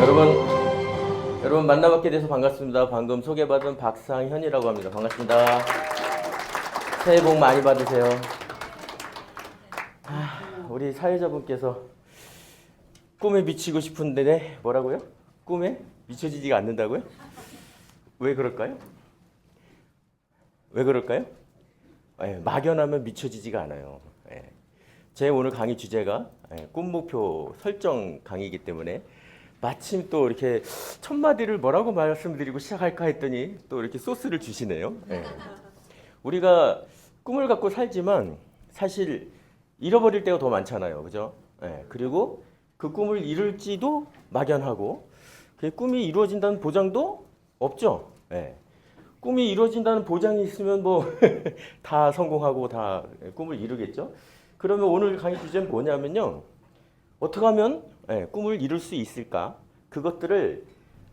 여러분 만나뵙게 돼서 반갑습니다. 방금 소개받은 박상현이라고 합니다. 반갑습니다. 새해 복 많이 받으세요. 우리 사회자분께서 꿈에 미치고 싶은데 뭐라고요? 꿈에 미쳐지지가 않는다고요? 왜 그럴까요? 왜 그럴까요? 막연하면 미쳐지지가 않아요. 제 오늘 강의 주제가 꿈 목표 설정 강의이기 때문에 마침 또 이렇게 첫 마디를 뭐라고 말씀드리고 시작할까 했더니 또 이렇게 소스를 주시네요. 우리가 꿈을 갖고 살지만 사실 잃어버릴 때가 더 많잖아요. 그죠? 그리고 그 꿈을 이룰지도 막연하고 그 꿈이 이루어진다는 보장도 없죠. 꿈이 이루어진다는 보장이 있으면 뭐 다 성공하고 다 꿈을 이루겠죠. 그러면 오늘 강의 주제는 뭐냐면요. 어떻게 하면 꿈을 이룰 수 있을까? 그것들을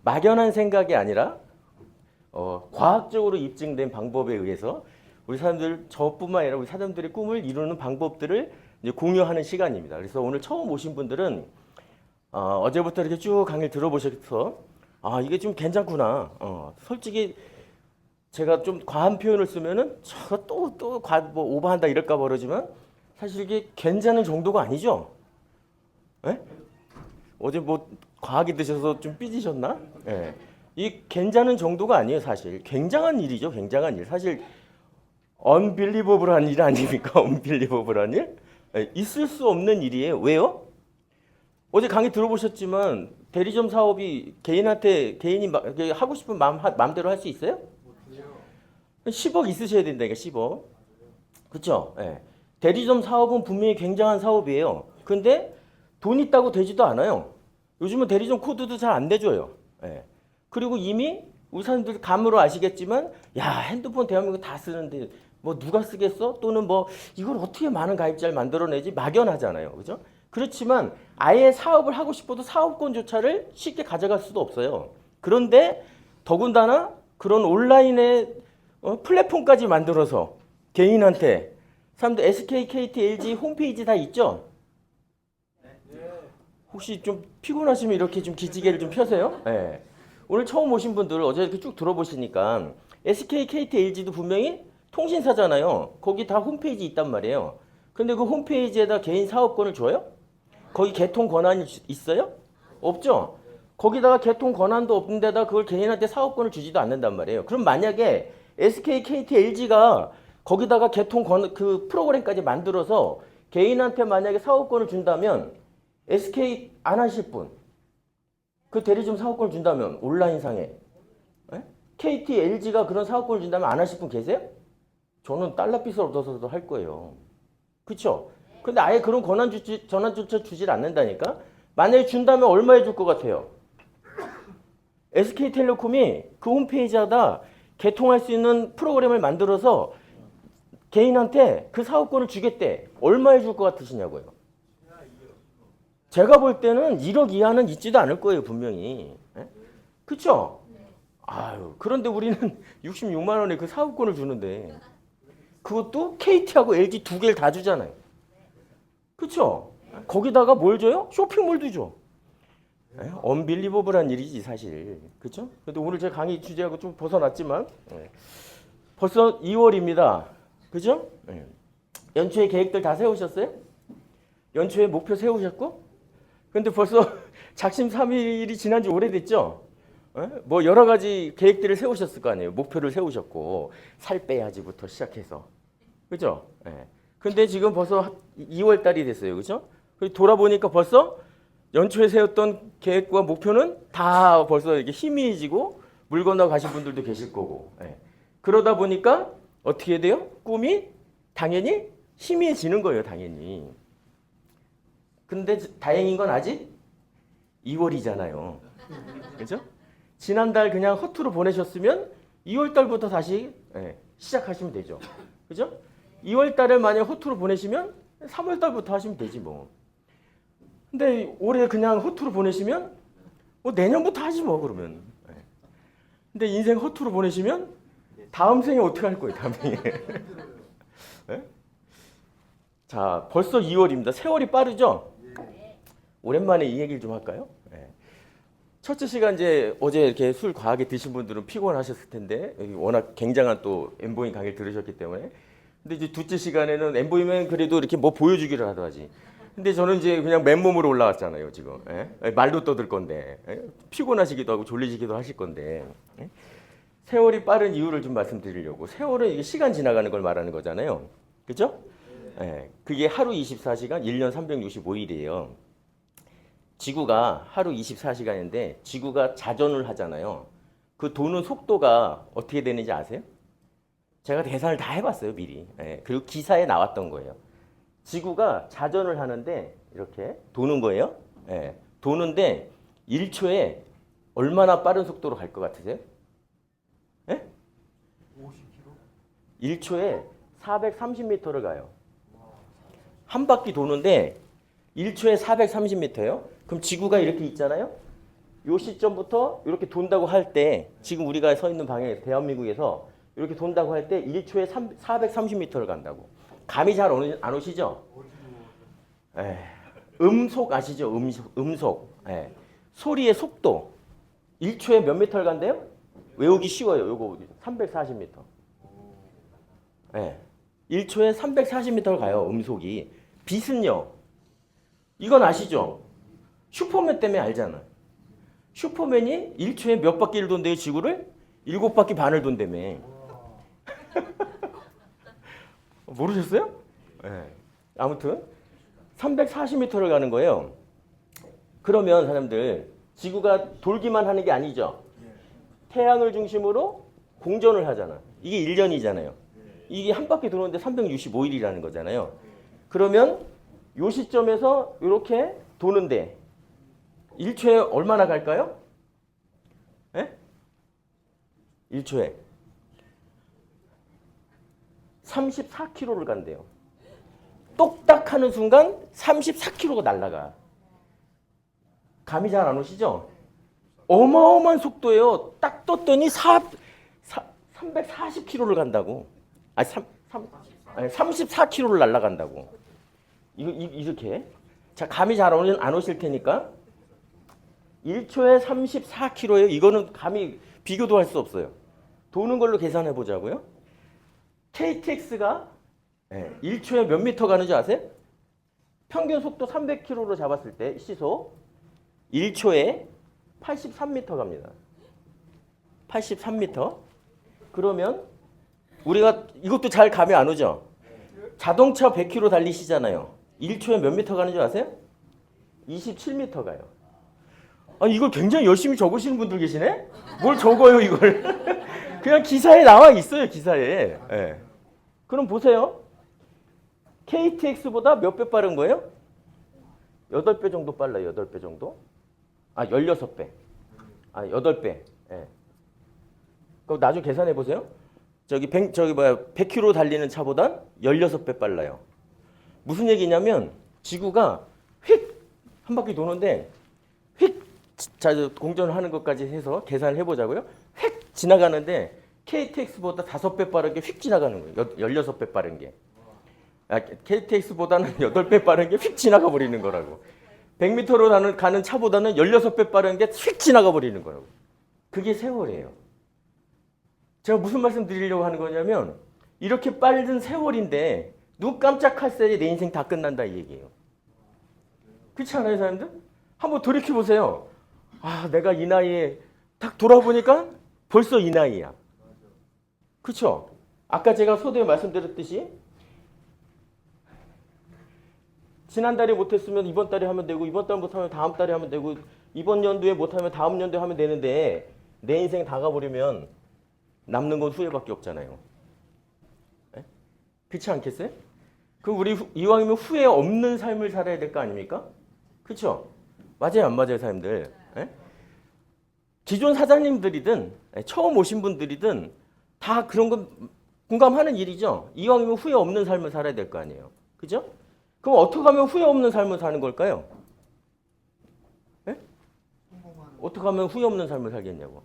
막연한 생각이 아니라 과학적으로 입증된 방법에 의해서 우리 사람들, 저뿐만 아니라 우리 사람들의 꿈을 이루는 방법들을 이제 공유하는 시간입니다. 그래서 오늘 처음 오신 분들은 어제부터 이렇게 쭉 강의를 들어보셔서 이게 좀 괜찮구나. 솔직히 제가 좀 과한 표현을 쓰면은 저 또 뭐 오버한다 이럴까 모르지만 사실 이게 괜찮은 정도가 아니죠. 어제 뭐 과하게 드셔서 좀 삐지셨나? 이 괜찮은 정도가 아니에요, 사실. 굉장한 일이죠, 굉장한 일. 사실 unbelievable한 일 아닙니까? unbelievable한 일? 있을 수 없는 일이에요. 왜요? 어제 강의 들어보셨지만 대리점 사업이 개인이 하고 싶은 마음대로 할 수 있어요? 10억 있으셔야 된다니까, 10억. 그렇죠? 대리점 사업은 분명히 굉장한 사업이에요. 근데 돈 있다고 되지도 않아요. 요즘은 대리점 코드도 잘 안 내줘요. 그리고 이미 우리 사람들이 감으로 아시겠지만 야, 핸드폰 대한민국 다 쓰는데 뭐 누가 쓰겠어? 또는 뭐 이걸 어떻게 많은 가입자를 만들어내지? 막연하잖아요. 그죠? 그렇지만 아예 사업을 하고 싶어도 사업권조차를 쉽게 가져갈 수도 없어요. 그런데 더군다나 그런 온라인의 플랫폼까지 만들어서 개인한테 사람들 SK, KT, LG 홈페이지 다 있죠? 혹시 좀 피곤하시면 이렇게 좀 기지개를 좀 펴세요. 오늘 처음 오신 분들 어제 이렇게 쭉 들어보시니까 SK, KT, LG도 분명히 통신사잖아요. 거기 다 홈페이지 있단 말이에요. 근데 그 홈페이지에다 개인 사업권을 줘요? 거기 개통 권한이 있어요? 없죠? 거기다가 개통 권한도 없는 데다 그걸 개인한테 사업권을 주지도 않는단 말이에요. 그럼 만약에 SK, KT, LG가 거기다가 개통 그 프로그램까지 만들어서 개인한테 만약에 사업권을 준다면 SK 안 하실 분, 그 대리점 사업권을 준다면 온라인상에 KT, LG가 그런 사업권을 준다면 안 하실 분 계세요? 저는 달러빚을 얻어서도 할 거예요. 그렇죠? 근데 아예 그런 전환조차 주질 않는다니까? 만약에 준다면 얼마에 줄 것 같아요? SK텔레콤이 그 홈페이지에다 개통할 수 있는 프로그램을 만들어서 개인한테 그 사업권을 주겠대. 얼마에 줄 것 같으시냐고요? 제가 볼 때는 1억 이하는 있지도 않을 거예요, 분명히. 그쵸? 그런데 우리는 66만 원에 그 사업권을 주는데 그것도 KT하고 LG 두 개를 다 주잖아요. 그쵸? 거기다가 뭘 줘요? 쇼핑몰도 줘. 언빌리버블한 일이지, 사실. 그쵸? 근데 오늘 제 강의 주제하고 좀 벗어났지만 벌써 2월입니다. 그죠? 연초에 계획들 다 세우셨어요? 연초에 목표 세우셨고? 근데 벌써 작심삼일이 지난 지 오래됐죠? 뭐 여러 가지 계획들을 세우셨을 거 아니에요. 목표를 세우셨고 살 빼야지부터 시작해서. 그죠? 근데 지금 벌써 2월 달이 됐어요. 그죠? 돌아보니까 벌써 연초에 세웠던 계획과 목표는 다 벌써 이렇게 희미해지고 물 건너 가신 분들도 계실 거고. 그러다 보니까 어떻게 돼요? 꿈이 당연히 희미해지는 거예요, 당연히. 근데 다행인 건 아직 2월이잖아요. 그죠? 지난달 그냥 허투루 보내셨으면 2월 달부터 다시 시작하시면 되죠. 그죠? 2월 달에 만약 허투루 보내시면 3월 달부터 하시면 되지 뭐. 근데 올해 그냥 허투루 보내시면 뭐 내년부터 하지 뭐 그러면. 근데 인생 허투루 보내시면 다음 생에 어떻게 할 거예요, 다음 생에. 자, 벌써 2월입니다. 세월이 빠르죠? 오랜만에 이 얘기를 좀 할까요? 첫째 시간 이제 어제 이렇게 술 과하게 드신 분들은 피곤하셨을 텐데 여기 워낙 굉장한 또 엠보잉 강의를 들으셨기 때문에. 근데 이제 둘째 시간에는 엠보잉은 그래도 이렇게 뭐 보여주기를 하더라지. 근데 저는 이제 그냥 맨몸으로 올라왔잖아요 지금. 예? 말도 떠들 건데 예? 피곤하시기도 하고 졸리시기도 하실 건데. 예? 세월이 빠른 이유를 좀 말씀드리려고. 세월은 이게 시간 지나가는 걸 말하는 거잖아요. 그죠? 예, 그게 하루 24시간, 1년 365일이에요. 지구가 하루 24시간인데 지구가 자전을 하잖아요. 그 도는 속도가 어떻게 되는지 아세요? 제가 계산을 다 해봤어요, 미리. 예, 그리고 기사에 나왔던 거예요. 지구가 자전을 하는데 이렇게 도는 거예요. 예, 도는데 1초에 얼마나 빠른 속도로 갈 것 같으세요? 예? 50km? 1초에 430m를 가요. 한 바퀴 도는데 1초에 430m예요. 그럼 지구가 이렇게 있잖아요. 요 시점부터 이렇게 돈다고 할 때 지금 우리가 서 있는 방향에서 대한민국에서 이렇게 돈다고 할 때 1초에 430m를 간다고. 감이 잘 안 오시죠? 음속 아시죠? 음속. 예. 소리의 속도. 1초에 몇 미터를 간대요? 외우기 쉬워요. 요거 340m. 예. 1초에 340m를 가요. 음속이. 빛은요. 이건 아시죠? 슈퍼맨 때문에 알잖아. 슈퍼맨이 1초에 몇 바퀴를 돈대요, 지구를? 7바퀴 반을 돈다며. 모르셨어요? 네. 아무튼 340m를 가는 거예요. 그러면 사람들 지구가 돌기만 하는 게 아니죠. 태양을 중심으로 공전을 하잖아. 이게 1년이잖아요. 이게 한 바퀴 도는데 365일이라는 거잖아요. 그러면 요 시점에서 이렇게 도는데 1초에 얼마나 갈까요? 예? 1초에 34km를 간대요. 똑딱 하는 순간 34km가 날아가. 감이 잘 안 오시죠? 어마어마한 속도예요. 딱 떴더니 340km를 간다고. 아니 34km를 날아간다고. 이렇게. 자, 감이 잘 안 오실 테니까 1초에 34km예요. 이거는 감이 비교도 할 수 없어요. 도는 걸로 계산해 보자고요. KTX가 1초에 몇 미터 가는지 아세요? 평균 속도 300km로 잡았을 때 시속 1초에 83m 갑니다. 83m. 그러면 우리가 이것도 잘 감이 안 오죠? 자동차 100km 달리시잖아요. 1초에 몇 미터 가는 줄 아세요? 27m 가요. 아니 이걸 굉장히 열심히 적으시는 분들 계시네? 뭘 적어요 이걸? 그냥 기사에 나와 있어요. 기사에. 네. 그럼 보세요. KTX보다 몇 배 빠른 거예요? 8배 정도 빨라요. 8배 정도? 아 16배. 아 8배. 네. 그럼 나중에 계산해 보세요. 저기 100km 달리는 차보다 16배 빨라요. 무슨 얘기냐면 지구가 휙 한 바퀴 도는데 휙 자, 공전을 하는 것까지 해서 계산을 해보자고요. 휙 지나가는데 KTX보다 5배 빠르게 휙 지나가는 거예요. 16배 빠른 게. KTX보다는 8배 빠른 게 휙 지나가 버리는 거라고. 100m로 가는 차보다는 16배 빠른 게 휙 지나가 버리는 거라고. 그게 세월이에요. 제가 무슨 말씀 드리려고 하는 거냐면 이렇게 빠른 세월인데 눈 깜짝할 새에 내 인생 다 끝난다 이 얘기예요. 그렇지 않아요 사람들? 한번 돌이켜보세요. 아 내가 이 나이에 딱 돌아보니까 벌써 이 나이야. 그렇죠? 아까 제가 소대에 말씀드렸듯이 지난달에 못했으면 이번 달에 하면 되고 이번 달 못하면 다음 달에 하면 되고 이번 연도에 못하면 다음 연도에 하면 되는데 내 인생 다 가버리면 남는 건 후회밖에 없잖아요. 네? 그렇지 않겠어요? 그럼 우리 이왕이면 후회 없는 삶을 살아야 될 거 아닙니까? 그렇죠? 맞아요 안 맞아요 사람들? 네? 기존 사장님들이든 처음 오신 분들이든 다 그런 건 공감하는 일이죠. 이왕이면 후회 없는 삶을 살아야 될 거 아니에요. 그죠? 그럼 어떻게 하면 후회 없는 삶을 사는 걸까요? 네? 어떻게 하면 후회 없는 삶을 살겠냐고.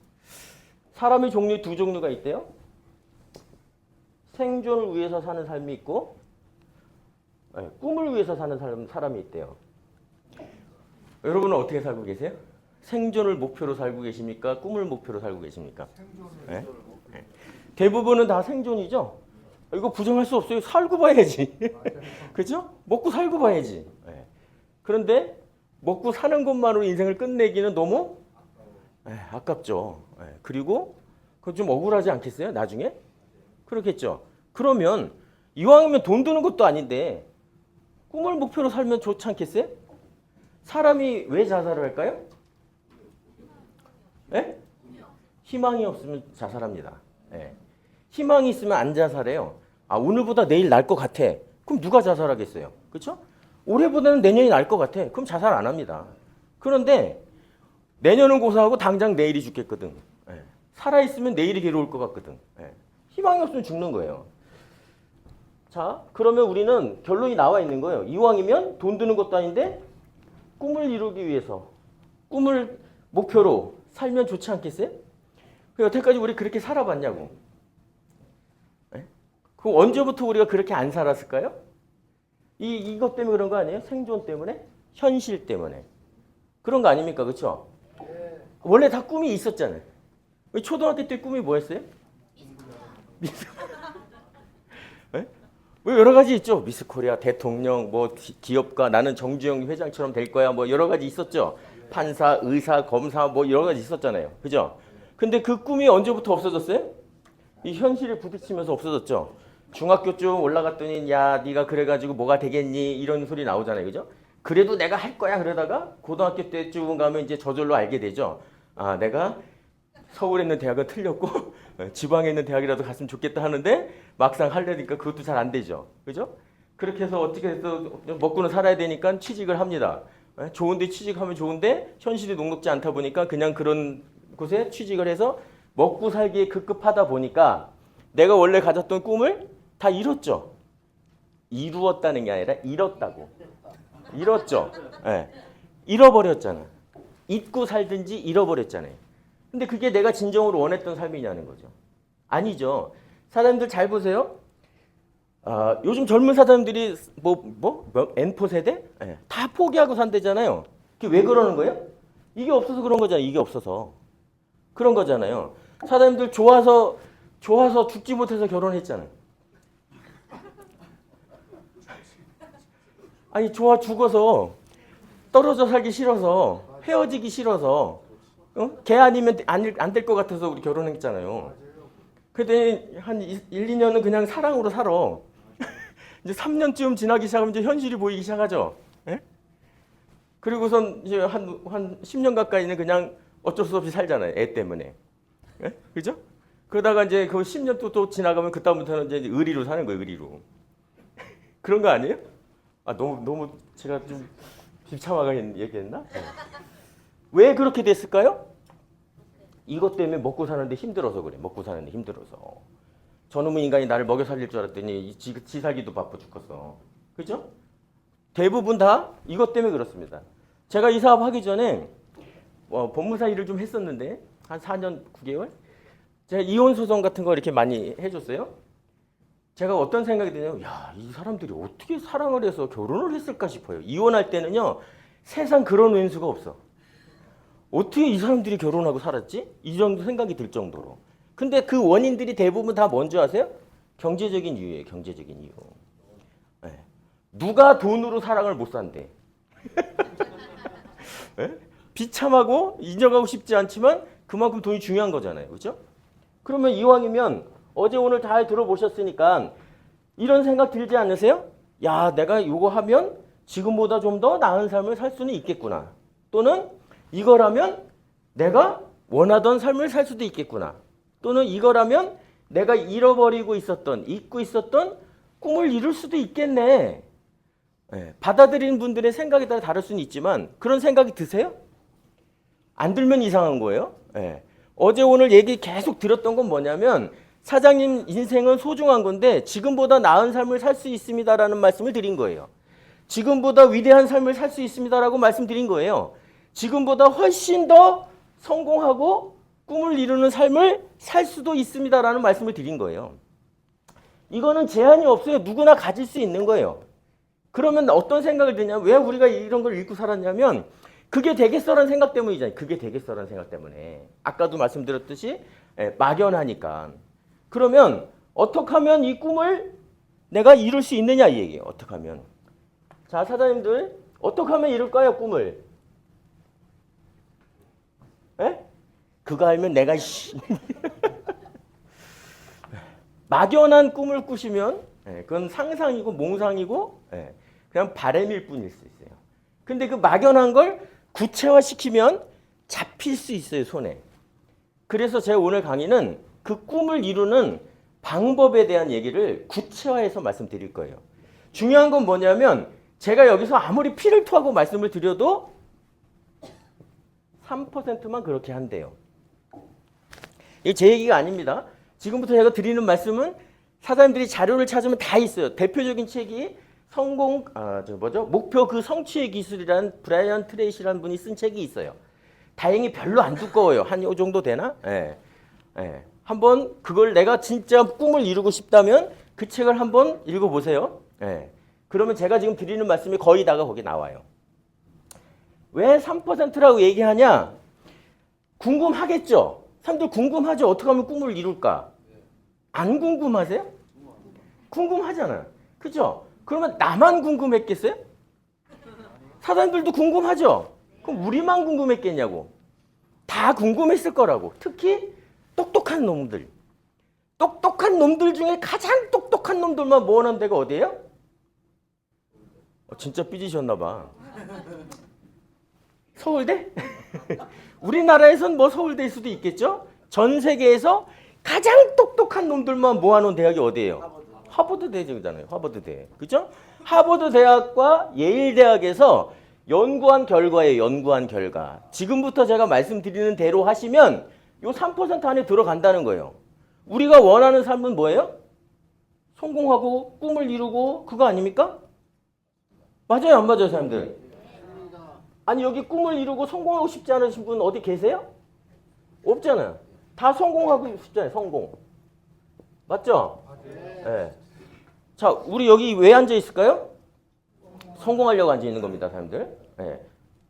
사람의 종류 두 종류가 있대요. 생존을 위해서 사는 삶이 있고 꿈을 위해서 사는 사람이 있대요. 여러분은 어떻게 살고 계세요? 생존을 목표로 살고 계십니까? 꿈을 목표로 살고 계십니까? 네? 네. 대부분은 다 생존이죠. 이거 부정할 수 없어요. 살고 봐야지. 그죠? 먹고 살고 봐야지. 네. 그런데 먹고 사는 것만으로 인생을 끝내기는 너무 아깝죠. 네. 그리고 그건 좀 억울하지 않겠어요? 나중에? 그렇겠죠. 그러면 이왕이면 돈 드는 것도 아닌데 꿈을 목표로 살면 좋지 않겠어요? 사람이 왜 자살을 할까요? 네? 희망이 없으면 자살합니다. 네. 희망이 있으면 안 자살해요. 아, 오늘보다 내일 날 것 같아. 그럼 누가 자살하겠어요? 그렇죠? 올해보다는 내년이 날 것 같아. 그럼 자살 안 합니다. 그런데 내년은 고사하고 당장 내일이 죽겠거든. 네. 살아있으면 내일이 괴로울 것 같거든. 네. 희망이 없으면 죽는 거예요. 자, 그러면 우리는 결론이 나와 있는 거예요. 이왕이면 돈 드는 것도 아닌데 꿈을 이루기 위해서 꿈을 목표로 살면 좋지 않겠어요? 여태까지 우리 그렇게 살아봤냐고. 네? 그럼 언제부터 우리가 그렇게 안 살았을까요? 이것 때문에 그런 거 아니에요? 생존 때문에? 현실 때문에. 그런 거 아닙니까? 그렇죠? 원래 다 꿈이 있었잖아요. 초등학교 때 꿈이 뭐였어요? 네? 뭐 여러 가지 있죠. 미스 코리아, 대통령, 뭐 기업가, 나는 정주영 회장처럼 될 거야. 뭐 여러 가지 있었죠. 판사, 의사, 검사 뭐 여러 가지 있었잖아요. 그죠? 근데 그 꿈이 언제부터 없어졌어요? 이 현실에 부딪히면서 없어졌죠. 중학교쯤 올라갔더니 야, 네가 그래가지고 뭐가 되겠니? 이런 소리 나오잖아요. 그죠? 그래도 내가 할 거야. 그러다가 고등학교 때쯤 가면 이제 저절로 알게 되죠. 아, 내가 서울에 있는 대학은 틀렸고 지방에 있는 대학이라도 갔으면 좋겠다 하는데 막상 하려니까 그것도 잘 안 되죠. 그죠? 그렇게 해서 어떻게 해서 먹고는 살아야 되니까 취직을 합니다. 좋은데 취직하면 좋은데 현실이 녹록지 않다 보니까 그냥 그런 곳에 취직을 해서 먹고 살기에 급급하다 보니까 내가 원래 가졌던 꿈을 다 이뤘죠. 이루었다는 게 아니라 잃었다고. 잃었죠. 네. 잃어버렸잖아. 잊고 살든지 잃어버렸잖아요. 근데 그게 내가 진정으로 원했던 삶이냐는 거죠. 아니죠. 사람들 잘 보세요. 요즘 젊은 사람들이 N4 세대? 네. 다 포기하고 산대잖아요. 그게 왜 그러는 거예요? 이게 없어서 그런 거잖아요. 이게 없어서. 그런 거잖아요. 사람들 좋아서 죽지 못해서 결혼했잖아요. 아니 좋아 죽어서 떨어져 살기 싫어서 헤어지기 싫어서 걔 아니면 안 될 것 같아서 우리 결혼했잖아요. 근데 한 1, 2년은 그냥 사랑으로 살아. 이제 3년쯤 지나기 시작하면 이제 현실이 보이기 시작하죠. 예? 그리고선 이제 한 10년 가까이는 그냥 어쩔 수 없이 살잖아요. 애 때문에. 예? 그죠? 그러다가 이제 그 10년 또 지나가면 그다음부터는 이제 의리로 사는 거예요. 의리로. 그런 거 아니에요? 아, 너무 제가 좀 비참하게 얘기했나? 네. 왜 그렇게 됐을까요? 이것 때문에 먹고 사는데 힘들어서 그래. 먹고 사는데 힘들어서. 저놈의 인간이 나를 먹여 살릴 줄 알았더니 지 살기도 바빠 죽겠어. 그죠? 대부분 다 이것 때문에 그렇습니다. 제가 이 사업 하기 전에 법무사 일을 좀 했었는데 한 4년 9개월? 제가 이혼 소송 같은 거 이렇게 많이 해줬어요. 제가 어떤 생각이 드냐면 야, 이 사람들이 어떻게 사랑을 해서 결혼을 했을까 싶어요. 이혼할 때는요. 세상 그런 왼수가 없어. 어떻게 이 사람들이 결혼하고 살았지? 이 정도 생각이 들 정도로. 근데 그 원인들이 대부분 다 뭔지 아세요? 경제적인 이유예요. 경제적인 이유. 네. 누가 돈으로 사랑을 못 산대. 네? 비참하고 인정하고 싶지 않지만 그만큼 돈이 중요한 거잖아요. 그렇죠? 그러면 이왕이면 어제 오늘 잘 들어보셨으니까 이런 생각 들지 않으세요? 야, 내가 이거 하면 지금보다 좀 더 나은 삶을 살 수는 있겠구나. 또는 이거라면 내가 원하던 삶을 살 수도 있겠구나. 또는 이거라면 내가 잃어버리고 있었던, 잊고 있었던 꿈을 이룰 수도 있겠네. 네, 받아들이는 분들의 생각에 따라 다를 수는 있지만 그런 생각이 드세요? 안 들면 이상한 거예요. 네. 어제 오늘 얘기 계속 들었던 건 뭐냐면 사장님 인생은 소중한 건데 지금보다 나은 삶을 살 수 있습니다라는 말씀을 드린 거예요. 지금보다 위대한 삶을 살 수 있습니다라고 말씀드린 거예요. 지금보다 훨씬 더 성공하고 꿈을 이루는 삶을 살 수도 있습니다라는 말씀을 드린 거예요. 이거는 제한이 없어요. 누구나 가질 수 있는 거예요. 그러면 어떤 생각을 드냐면 왜 우리가 이런 걸 읽고 살았냐면 그게 되겠어라는 생각 때문이잖아요. 그게 되겠어라는 생각 때문에. 아까도 말씀드렸듯이 막연하니까. 그러면 어떻게 하면 이 꿈을 내가 이룰 수 있느냐 이 얘기예요. 어떻게 하면. 자, 사장님들 어떻게 하면 이룰까요, 꿈을? 에? 그거 알면 내가 막연한 꿈을 꾸시면 그건 상상이고 몽상이고 그냥 바람일 뿐일 수 있어요. 근데 그 막연한 걸 구체화시키면 잡힐 수 있어요, 손에. 그래서 제가 오늘 강의는 그 꿈을 이루는 방법에 대한 얘기를 구체화해서 말씀드릴 거예요. 중요한 건 뭐냐면 제가 여기서 아무리 피를 토하고 말씀을 드려도 3%만 그렇게 한대요. 이게 제 얘기가 아닙니다. 지금부터 제가 드리는 말씀은 사장님들이 자료를 찾으면 다 있어요. 대표적인 책이 목표 그 성취의 기술이라는 브라이언 트레이시라는 분이 쓴 책이 있어요. 다행히 별로 안 두꺼워요. 한 요 정도 되나? 한번 그걸 내가 진짜 꿈을 이루고 싶다면 그 책을 한번 읽어보세요. 그러면 제가 지금 드리는 말씀이 거의 다가 거기 나와요. 왜 3%라고 얘기하냐? 궁금하겠죠? 사람들 궁금하죠? 어떻게 하면 꿈을 이룰까? 안 궁금하세요? 궁금하잖아요. 그죠? 그러면 나만 궁금했겠어요? 사람들도 궁금하죠? 그럼 우리만 궁금했겠냐고. 다 궁금했을 거라고. 특히 똑똑한 놈들. 똑똑한 놈들 중에 가장 똑똑한 놈들만 모아놓은 데가 어디예요? 진짜 삐지셨나 봐. 서울대? 우리나라에선 뭐 서울대일 수도 있겠죠? 전 세계에서 가장 똑똑한 놈들만 모아놓은 대학이 어디예요? 하버드 대학이잖아요. 하버드 대학. 그죠? 하버드 대학과 예일 대학에서 연구한 결과예요. 연구한 결과. 지금부터 제가 말씀드리는 대로 하시면 요 3% 안에 들어간다는 거예요. 우리가 원하는 삶은 뭐예요? 성공하고 꿈을 이루고 그거 아닙니까? 맞아요, 안 맞아요, 사람들? 아니 여기 꿈을 이루고 성공하고 싶지 않으신 분 어디 계세요? 없잖아요. 다 성공하고 싶잖아요. 성공. 맞죠? 네. 자, 우리 여기 왜 앉아 있을까요? 성공하려고 앉아 있는 겁니다, 사람들. 네.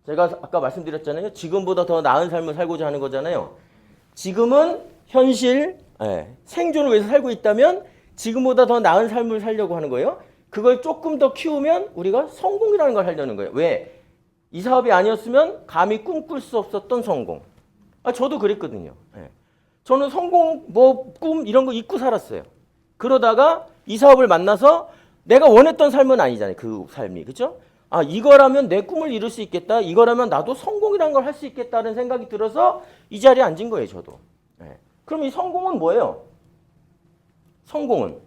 제가 아까 말씀드렸잖아요. 지금보다 더 나은 삶을 살고자 하는 거잖아요. 지금은 현실, 생존을 위해서 살고 있다면 지금보다 더 나은 삶을 살려고 하는 거예요. 그걸 조금 더 키우면 우리가 성공이라는 걸 하려는 거예요. 왜? 이 사업이 아니었으면 감히 꿈꿀 수 없었던 성공. 저도 그랬거든요. 저는 성공, 꿈 이런 거 잊고 살았어요. 그러다가 이 사업을 만나서 내가 원했던 삶은 아니잖아요. 그 삶이. 그죠? 이거라면 내 꿈을 이룰 수 있겠다. 이거라면 나도 성공이라는 걸 할 수 있겠다는 생각이 들어서 이 자리에 앉은 거예요. 저도. 그럼 이 성공은 뭐예요? 성공은?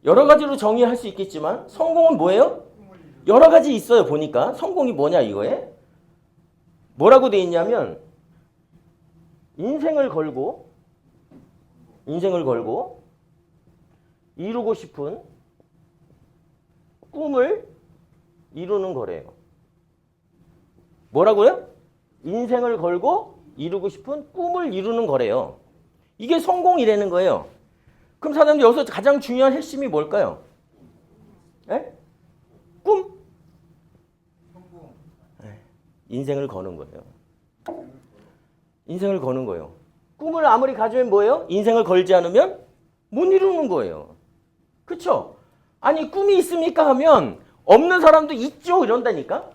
여러 가지로 정의할 수 있겠지만 성공은 뭐예요? 여러 가지 있어요. 보니까 성공이 뭐냐 이거에 뭐라고 돼 있냐면 인생을 걸고 이루고 싶은 꿈을 이루는 거래요. 뭐라고요? 인생을 걸고 이루고 싶은 꿈을 이루는 거래요. 이게 성공이라는 거예요. 그럼 사람들 여기서 가장 중요한 핵심이 뭘까요? 꿈? 인생을 거는 거예요. 인생을 거는 거예요. 꿈을 아무리 가지면 뭐예요? 인생을 걸지 않으면 못 이루는 거예요. 그렇죠? 아니 꿈이 있습니까 하면 없는 사람도 있죠 이런다니까.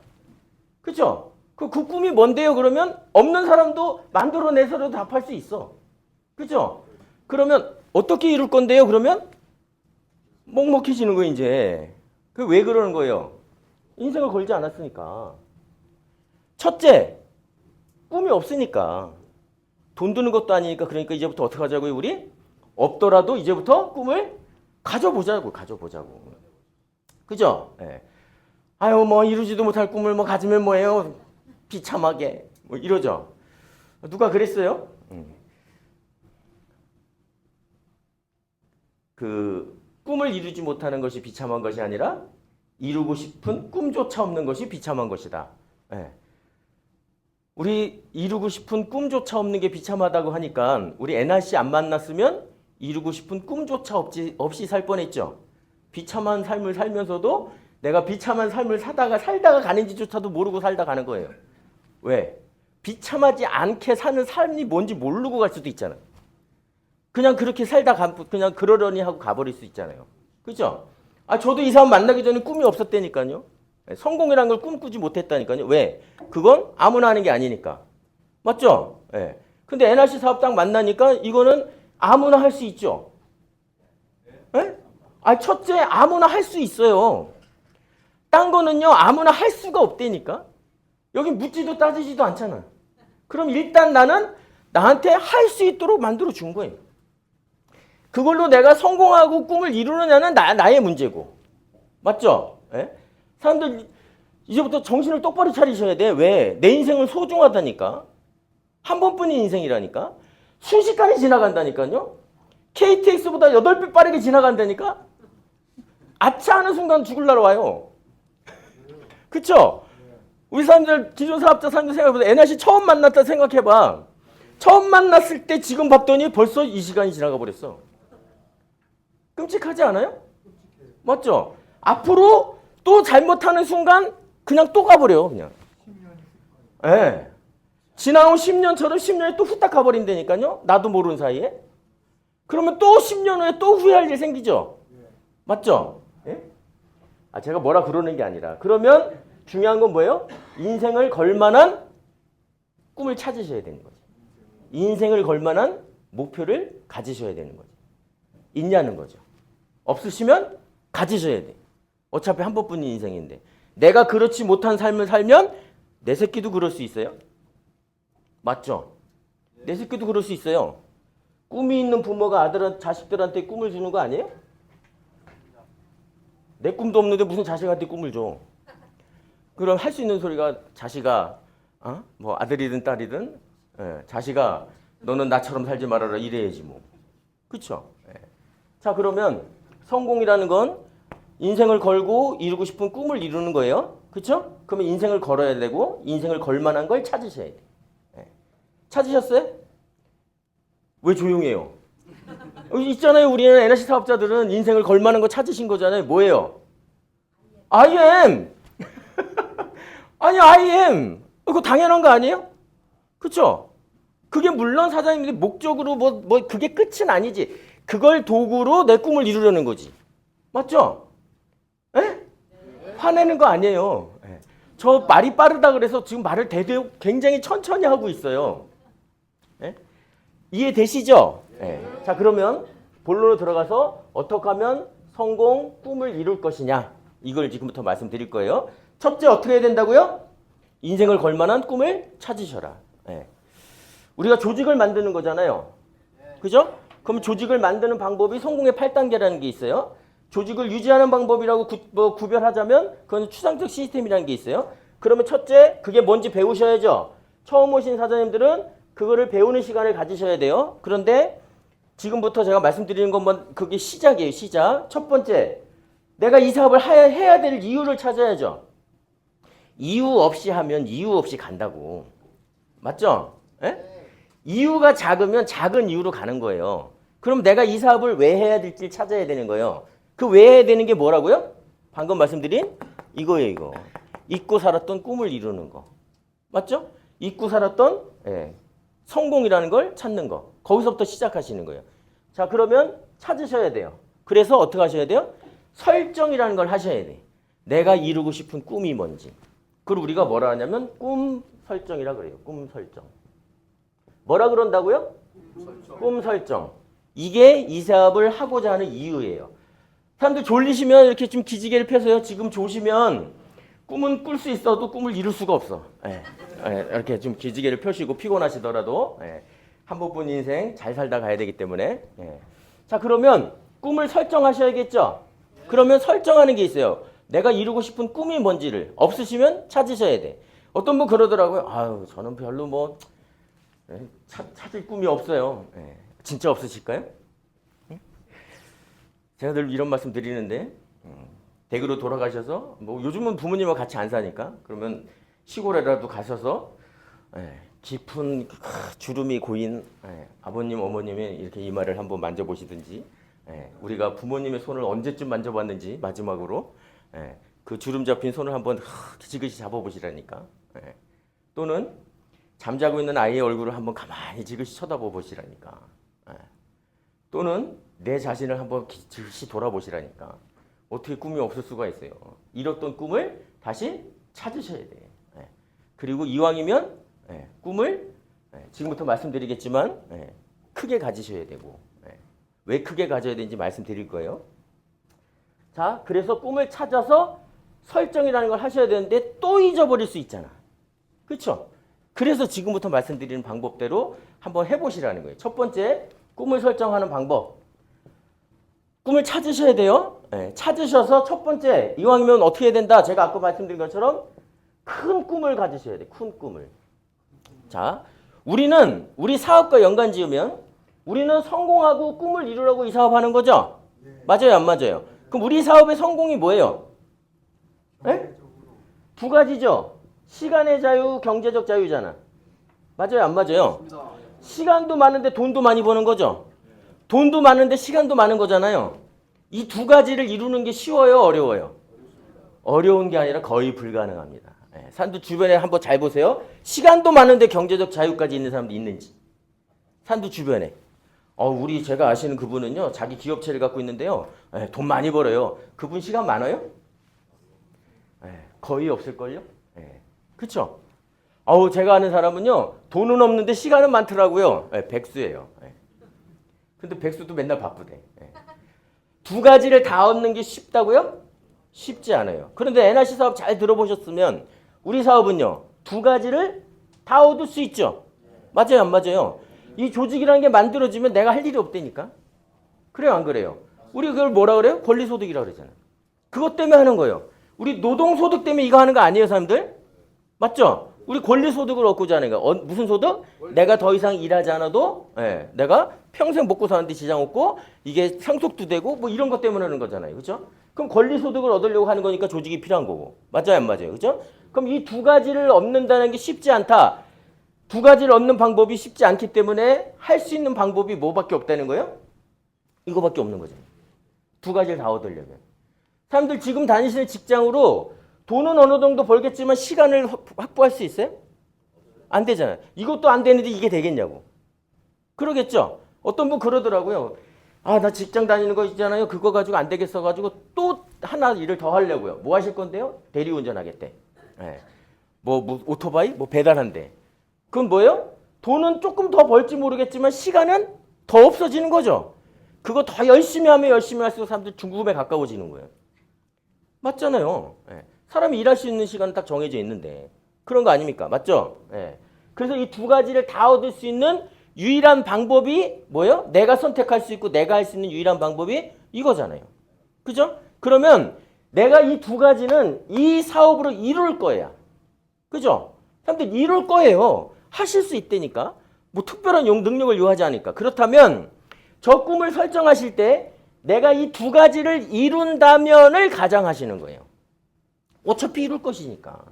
그렇죠? 그 꿈이 뭔데요? 그러면 없는 사람도 만들어내서라도 답할 수 있어. 그렇죠? 그러면 어떻게 이룰 건데요? 그러면 먹먹해지는 거예요 이제. 그 왜 그러는 거예요? 인생을 걸지 않았으니까. 첫째, 꿈이 없으니까. 돈 드는 것도 아니니까 그러니까 이제부터 어떻게 하자고요 우리? 없더라도 이제부터 꿈을 가져보자고. 그죠? 뭐 이루지도 못할 꿈을 뭐 가지면 뭐예요? 비참하게. 뭐 이러죠. 누가 그랬어요? 그 꿈을 이루지 못하는 것이 비참한 것이 아니라 이루고 싶은 꿈조차 없는 것이 비참한 것이다. 우리 이루고 싶은 꿈조차 없는 게 비참하다고 하니까 우리 NRC 안 만났으면 이루고 싶은 꿈조차 없이 살 뻔했죠. 비참한 삶을 살면서도 내가 비참한 삶을 살다가 가는지조차도 모르고 살다 가는 거예요. 왜? 비참하지 않게 사는 삶이 뭔지 모르고 갈 수도 있잖아. 그냥 그렇게 그냥 그러려니 하고 가버릴 수 있잖아요. 그죠? 저도 이 사람 만나기 전에 꿈이 없었다니까요. 성공이라는 걸 꿈꾸지 못했다니까요. 왜? 그건 아무나 하는 게 아니니까. 맞죠? 예. 근데 NRC 사업 딱 만나니까 이거는 아무나 할 수 있죠. 예? 첫째, 아무나 할 수 있어요. 딴 거는요, 아무나 할 수가 없다니까. 여기 묻지도 따지지도 않잖아. 그럼 일단 나는 나한테 할 수 있도록 만들어 준 거예요. 그걸로 내가 성공하고 꿈을 이루느냐는 나의 문제고. 맞죠? 예? 사람들 이제부터 정신을 똑바로 차리셔야 돼. 왜? 내 인생은 소중하다니까. 한 번뿐인 인생이라니까. 순식간에 지나간다니까요. KTX보다 8배 빠르게 지나간다니까. 아차 하는 순간 죽을라러 와요. 그쵸? 우리 사람들, 기존 사업자 사람들 생각해보자. NRC 처음 만났다 생각해봐. 처음 만났을 때 지금 봤더니 벌써 이 시간이 지나가 버렸어. 끔찍하지 않아요? 맞죠? 앞으로 또 잘못하는 순간 그냥 또 가버려. 그냥. 예. 지나온 10년처럼 10년이 또 후딱 가버린다니까요. 나도 모르는 사이에. 그러면 또 10년 후에 또 후회할 일 생기죠. 맞죠? 예? 제가 뭐라 그러는 게 아니라. 그러면 중요한 건 뭐예요? 인생을 걸만한 꿈을 찾으셔야 되는 거죠. 인생을 걸만한 목표를 가지셔야 되는 거죠. 있냐는 거죠. 없으시면 가지셔야 돼. 어차피 한 번뿐인 인생인데. 내가 그렇지 못한 삶을 살면 내 새끼도 그럴 수 있어요. 맞죠? 내 새끼도 그럴 수 있어요. 꿈이 있는 부모가 자식들한테 꿈을 주는 거 아니에요? 내 꿈도 없는데 무슨 자식한테 꿈을 줘. 그럼 할 수 있는 소리가 자식아, 뭐 아들이든 딸이든, 자식아, 너는 나처럼 살지 말아라 이래야지 뭐. 그쵸? 자, 그러면 성공이라는 건 인생을 걸고 이루고 싶은 꿈을 이루는 거예요. 그쵸? 그러면 인생을 걸어야 되고 인생을 걸 만한 걸 찾으셔야 돼. 찾으셨어요? 왜 조용해요? 있잖아요. 우리 NRC 사업자들은 인생을 걸 만한 거 찾으신 거잖아요. 뭐예요? I am. 아니, I am. 그거 당연한 거 아니에요? 그쵸? 그게 물론 사장님들이 목적으로 그게 끝은 아니지. 그걸 도구로 내 꿈을 이루려는 거지. 맞죠? 에? 화내는 거 아니에요. 저 말이 빠르다 그래서 지금 말을 굉장히 천천히 하고 있어요. 이해되시죠? 자, 그러면 본론으로 들어가서 어떻게 하면 성공, 꿈을 이룰 것이냐. 이걸 지금부터 말씀드릴 거예요. 첫째, 어떻게 해야 된다고요? 인생을 걸 만한 꿈을 찾으셔라. 우리가 조직을 만드는 거잖아요. 그죠? 그럼 조직을 만드는 방법이 성공의 8단계라는 게 있어요. 조직을 유지하는 방법이라고 구별하자면 그건 추상적 시스템이라는 게 있어요. 그러면 첫째, 그게 뭔지 배우셔야죠. 처음 오신 사장님들은 그거를 배우는 시간을 가지셔야 돼요. 그런데 지금부터 제가 말씀드리는 것만 그게 시작이에요. 시작. 첫 번째, 내가 이 사업을 해야 될 이유를 찾아야죠. 이유 없이 하면 이유 없이 간다고. 맞죠? 이유가 작으면 작은 이유로 가는 거예요. 그럼 내가 이 사업을 왜 해야 될지 찾아야 되는 거예요. 그 왜 해야 되는 게 뭐라고요? 방금 말씀드린 이거예요. 이거. 잊고 살았던 꿈을 이루는 거. 맞죠? 잊고 살았던 성공이라는 걸 찾는 거. 거기서부터 시작하시는 거예요. 자, 그러면 찾으셔야 돼요. 그래서 어떻게 하셔야 돼요? 설정이라는 걸 하셔야 돼. 내가 이루고 싶은 꿈이 뭔지. 그걸 우리가 뭐라 하냐면 꿈 설정이라 그래요. 꿈 설정. 뭐라 그런다고요? 꿈 설정. 이게 이 사업을 하고자 하는 이유예요. 사람들 졸리시면 이렇게 좀 기지개를 펴서요. 지금 조시면 꿈은 꿀 수 있어도 꿈을 이룰 수가 없어. 이렇게 좀 기지개를 펴시고 피곤하시더라도 한 번뿐 인생 잘 살다 가야 되기 때문에. 자, 그러면 꿈을 설정하셔야겠죠? 그러면 설정하는 게 있어요. 내가 이루고 싶은 꿈이 뭔지를 없으시면 찾으셔야 돼. 어떤 분 그러더라고요. 아유, 저는 별로 찾을 꿈이 없어요. 진짜 없으실까요? 제가 늘 이런 말씀 드리는데 댁으로 돌아가셔서 요즘은 부모님과 같이 안 사니까 그러면 시골에라도 가셔서 깊은 주름이 고인 아버님 어머님의 이렇게 이마를 한번 만져보시든지 우리가 부모님의 손을 언제쯤 만져봤는지 마지막으로 그 주름 잡힌 손을 한번 지그시 잡아보시라니까. 예. 또는 잠자고 있는 아이의 얼굴을 한번 가만히 지그시 쳐다보시라니까. 예. 또는 내 자신을 한번 지그시 돌아보시라니까. 어떻게 꿈이 없을 수가 있어요. 잃었던 꿈을 다시 찾으셔야 돼. 예. 그리고 이왕이면 꿈을 지금부터 말씀드리겠지만 크게 가지셔야 되고, 왜 크게 가져야 되는지 말씀드릴 거예요. 자, 그래서 꿈을 찾아서 설정이라는 걸 하셔야 되는데 또 잊어버릴 수 있잖아. 그렇죠? 그래서 지금부터 말씀드리는 방법대로 한번 해보시라는 거예요. 첫 번째, 꿈을 설정하는 방법. 꿈을 찾으셔야 돼요. 찾으셔서 첫 번째, 이왕이면 어떻게 해야 된다? 제가 아까 말씀드린 것처럼 큰 꿈을 가지셔야 돼. 큰 꿈을. 자, 우리 사업과 연관 지으면 우리는 성공하고 꿈을 이루려고 이 사업하는 거죠? 맞아요, 안 맞아요? 그럼 우리 사업의 성공이 뭐예요? 두 가지죠. 시간의 자유, 경제적 자유잖아. 맞아요, 안 맞아요? 시간도 많은데 돈도 많이 버는 거죠? 돈도 많은데 시간도 많은 거잖아요. 이 두 가지를 이루는 게 쉬워요, 어려워요? 어려운 게 아니라 거의 불가능합니다. 사람들 주변에 한번 잘 보세요. 시간도 많은데 경제적 자유까지 있는 사람도 있는지. 사람들 주변에. 제가 아시는 그분은요, 자기 기업체를 갖고 있는데요, 돈 많이 벌어요. 그분 시간 많아요? 거의 없을걸요? 그쵸? 제가 아는 사람은요, 돈은 없는데 시간은 많더라고요. 백수예요. 근데 백수도 맨날 바쁘대. 두 가지를 다 얻는 게 쉽다고요? 쉽지 않아요. 그런데 NRC 사업 잘 들어보셨으면 우리 사업은요, 두 가지를 다 얻을 수 있죠? 맞아요, 안 맞아요? 이 조직이라는 게 만들어지면 내가 할 일이 없다니까? 그래요, 안 그래요? 우리 그걸 뭐라 그래요? 권리소득이라고 그러잖아요. 그것 때문에 하는 거예요. 우리 노동소득 때문에 이거 하는 거 아니에요, 사람들? 맞죠? 우리 권리소득을 얻고자 하는 거. 무슨 소득? 내가 더 이상 일하지 않아도 내가 평생 먹고 사는데 지장 없고 이게 상속도 되고 뭐 이런 것 때문에 하는 거잖아요. 그렇죠? 그럼 권리소득을 얻으려고 하는 거니까 조직이 필요한 거고. 맞아요, 안 맞아요? 그렇죠? 그럼 이 두 가지를 얻는다는 게 쉽지 않다. 두 가지를 얻는 방법이 쉽지 않기 때문에 할 수 있는 방법이 뭐밖에 없다는 거예요? 이거밖에 없는 거죠. 두 가지를 다 얻으려면. 사람들 지금 다니시는 직장으로 돈은 어느 정도 벌겠지만 시간을 확보할 수 있어요? 안 되잖아요. 이것도 안 되는데 이게 되겠냐고. 그러겠죠? 어떤 분 그러더라고요. 나 직장 다니는 거 있잖아요. 그거 가지고 안 되겠어 가지고 또 하나 일을 더 하려고요. 뭐 하실 건데요? 대리운전 하겠대. 뭐 오토바이? 뭐 배달한대. 그건 뭐예요? 돈은 조금 더 벌지 모르겠지만 시간은 더 없어지는 거죠. 그거 더 열심히 하면 열심히 할수록 사람들 죽음에 가까워지는 거예요. 맞잖아요. 사람이 일할 수 있는 시간은 딱 정해져 있는데 그런 거 아닙니까? 맞죠? 그래서 이 두 가지를 다 얻을 수 있는 유일한 방법이 뭐예요? 내가 선택할 수 있고 내가 할 수 있는 유일한 방법이 이거잖아요. 그죠? 그러면 내가 이 두 가지는 이 사업으로 이룰 거야. 그죠? 사람들 이룰 거예요. 하실 수 있다니까. 뭐 특별한 능력을 요하지 않으니까. 그렇다면 저 꿈을 설정하실 때 내가 이 두 가지를 이룬다면을 가정하시는 거예요. 어차피 이룰 것이니까.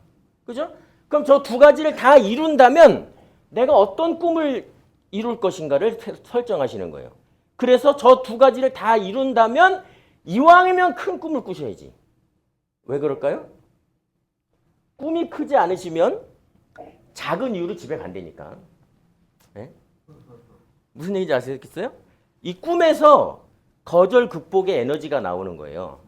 그죠? 그럼 저 두 가지를 다 이룬다면 내가 어떤 꿈을 이룰 것인가를 설정하시는 거예요. 그래서 저 두 가지를 다 이룬다면 이왕이면 큰 꿈을 꾸셔야지. 왜 그럴까요? 꿈이 크지 않으시면 작은 이유로 집에 간다니까. 무슨 얘기인지 아시겠어요? 이 꿈에서 거절 극복의 에너지가 나오는 거예요.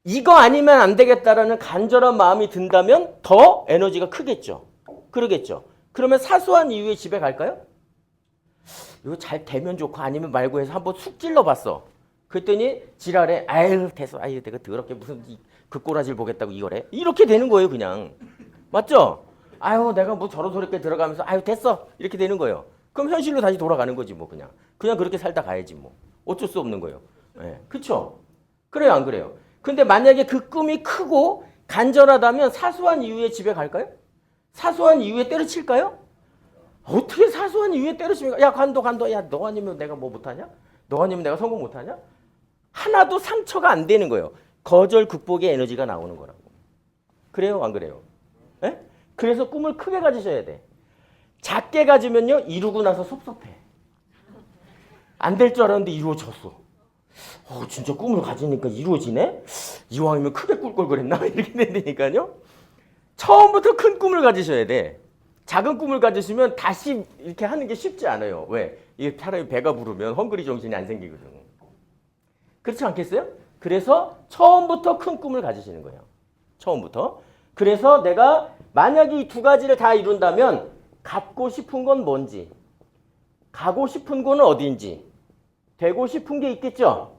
이거 아니면 안 되겠다라는 간절한 마음이 든다면 더 에너지가 크겠죠. 그러겠죠. 그러면 사소한 이유에 집에 갈까요? 이거 잘 되면 좋고 아니면 말고 해서 한번 쑥 찔러봤어. 그랬더니 지랄에 아유 됐어. 아유 내가 더럽게 무슨 그 꼬라지를 보겠다고 이거래. 이렇게 되는 거예요 그냥. 맞죠? 아유 내가 뭐 저런 소리께 들어가면서 아유 됐어. 이렇게 되는 거예요. 그럼 현실로 다시 돌아가는 거지 뭐 그냥. 그냥 그렇게 살다 가야지 뭐. 어쩔 수 없는 거예요. 그렇죠? 그래요 안 그래요? 근데 만약에 그 꿈이 크고 간절하다면 사소한 이유에 집에 갈까요? 사소한 이유에 때려칠까요? 어떻게 사소한 이유에 때려칩니까? 야 간도 야 너 아니면 내가 뭐 못하냐? 너 아니면 내가 성공 못하냐? 하나도 상처가 안 되는 거예요. 거절 극복의 에너지가 나오는 거라고. 그래요 안 그래요? 그래서 꿈을 크게 가지셔야 돼. 작게 가지면요 이루고 나서 섭섭해. 안 될 줄 알았는데 이루어졌어. 진짜 꿈을 가지니까 이루어지네? 이왕이면 크게 꿀 걸 그랬나? 이렇게 된다니까요. 처음부터 큰 꿈을 가지셔야 돼. 작은 꿈을 가지시면 다시 이렇게 하는 게 쉽지 않아요. 왜? 이게 사람이 배가 부르면 헝그리 정신이 안 생기거든. 그렇지 않겠어요? 그래서 처음부터 큰 꿈을 가지시는 거예요. 처음부터. 그래서 내가 만약에 이 두 가지를 다 이룬다면 갖고 싶은 건 뭔지, 가고 싶은 곳은 어디인지, 되고 싶은 게 있겠죠?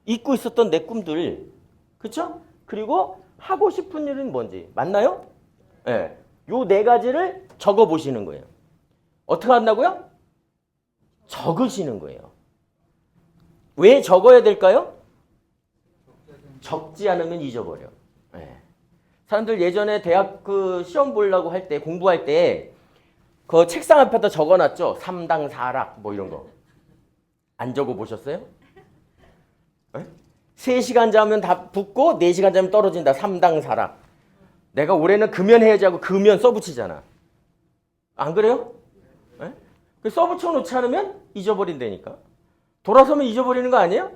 잊고 있었던 내 꿈들. 그렇죠? 그리고 하고 싶은 일은 뭔지. 맞나요? 예. 요 네 가지를 적어 보시는 거예요. 어떻게 한다고요? 적으시는 거예요. 왜 적어야 될까요? 적지 않으면 잊어버려. 예. 사람들 예전에 대학 그 시험 보려고 할 때, 공부할 때 그 책상 앞에다 적어놨죠. 3당 4락 뭐 이런 거. 안 적어 보셨어요? 예? 3시간 자면 다 붙고 4시간 자면 떨어진다. 3당 4락. 내가 올해는 금연 해야지 하고 금연 써붙이잖아. 안 그래요? 예? 써붙여 놓지 않으면 잊어버린다니까. 돌아서면 잊어버리는 거 아니에요?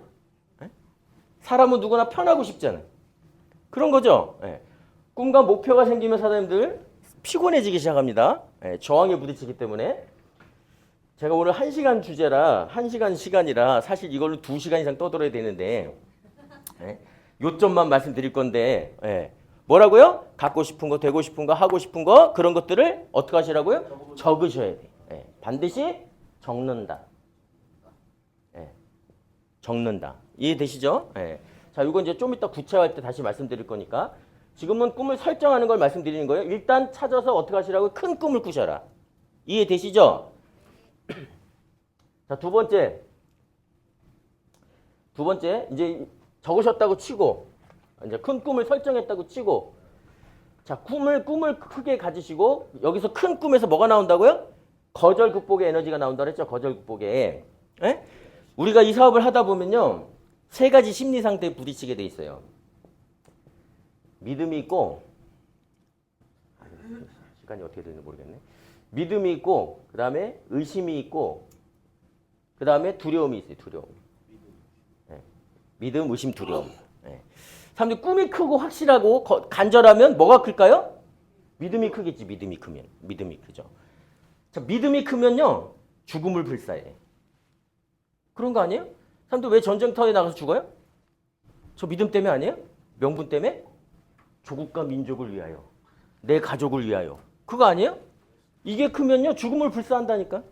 예? 사람은 누구나 편하고 싶잖아요. 그런 거죠. 예. 꿈과 목표가 생기면 사람들 피곤해지기 시작합니다. 예, 저항에 부딪히기 때문에. 제가 오늘 1시간 주제라 1시간 시간이라 사실 이걸로 2시간 이상 떠들어야 되는데 예, 요점만 말씀드릴 건데 예, 뭐라고요? 갖고 싶은 거, 되고 싶은 거, 하고 싶은 거 그런 것들을 어떻게 하시라고요? 적으셔야 돼. 예, 반드시 적는다. 예, 적는다. 이해되시죠? 예. 자, 이건 이제 좀 이따 구체화할 때 다시 말씀드릴 거니까 지금은 꿈을 설정하는 걸 말씀드리는 거예요. 일단 찾아서 어떻게 하시라고요? 큰 꿈을 꾸셔라. 이해되시죠? 자, 두 번째 이제 적으셨다고 치고 이제 큰 꿈을 설정했다고 치고 자, 꿈을 크게 가지시고 여기서 큰 꿈에서 뭐가 나온다고요? 거절 극복의 에너지가 나온다 그랬죠. 거절 극복에. 예? 우리가 이 사업을 하다 보면요. 3가지 심리 상태에 부딪히게 돼 있어요. 믿음이 있고 시간이 어떻게 되는지 모르겠네. 믿음이 있고 그다음에 의심이 있고 그다음에 두려움이 있어요. 두려움. 네. 믿음, 의심, 두려움. 네. 사람들이 꿈이 크고 확실하고 간절하면 뭐가 클까요? 믿음이 크겠지. 믿음이 크면. 믿음이 크죠. 자, 믿음이 크면요. 죽음을 불사해. 그런 거 아니에요? 사람들 왜 전쟁터에 나가서 죽어요? 저 믿음 때문에 아니에요? 명분 때문에? 조국과 민족을 위하여. 내 가족을 위하여. 그거 아니에요? 이게 크면요. 죽음을 불사한다니까.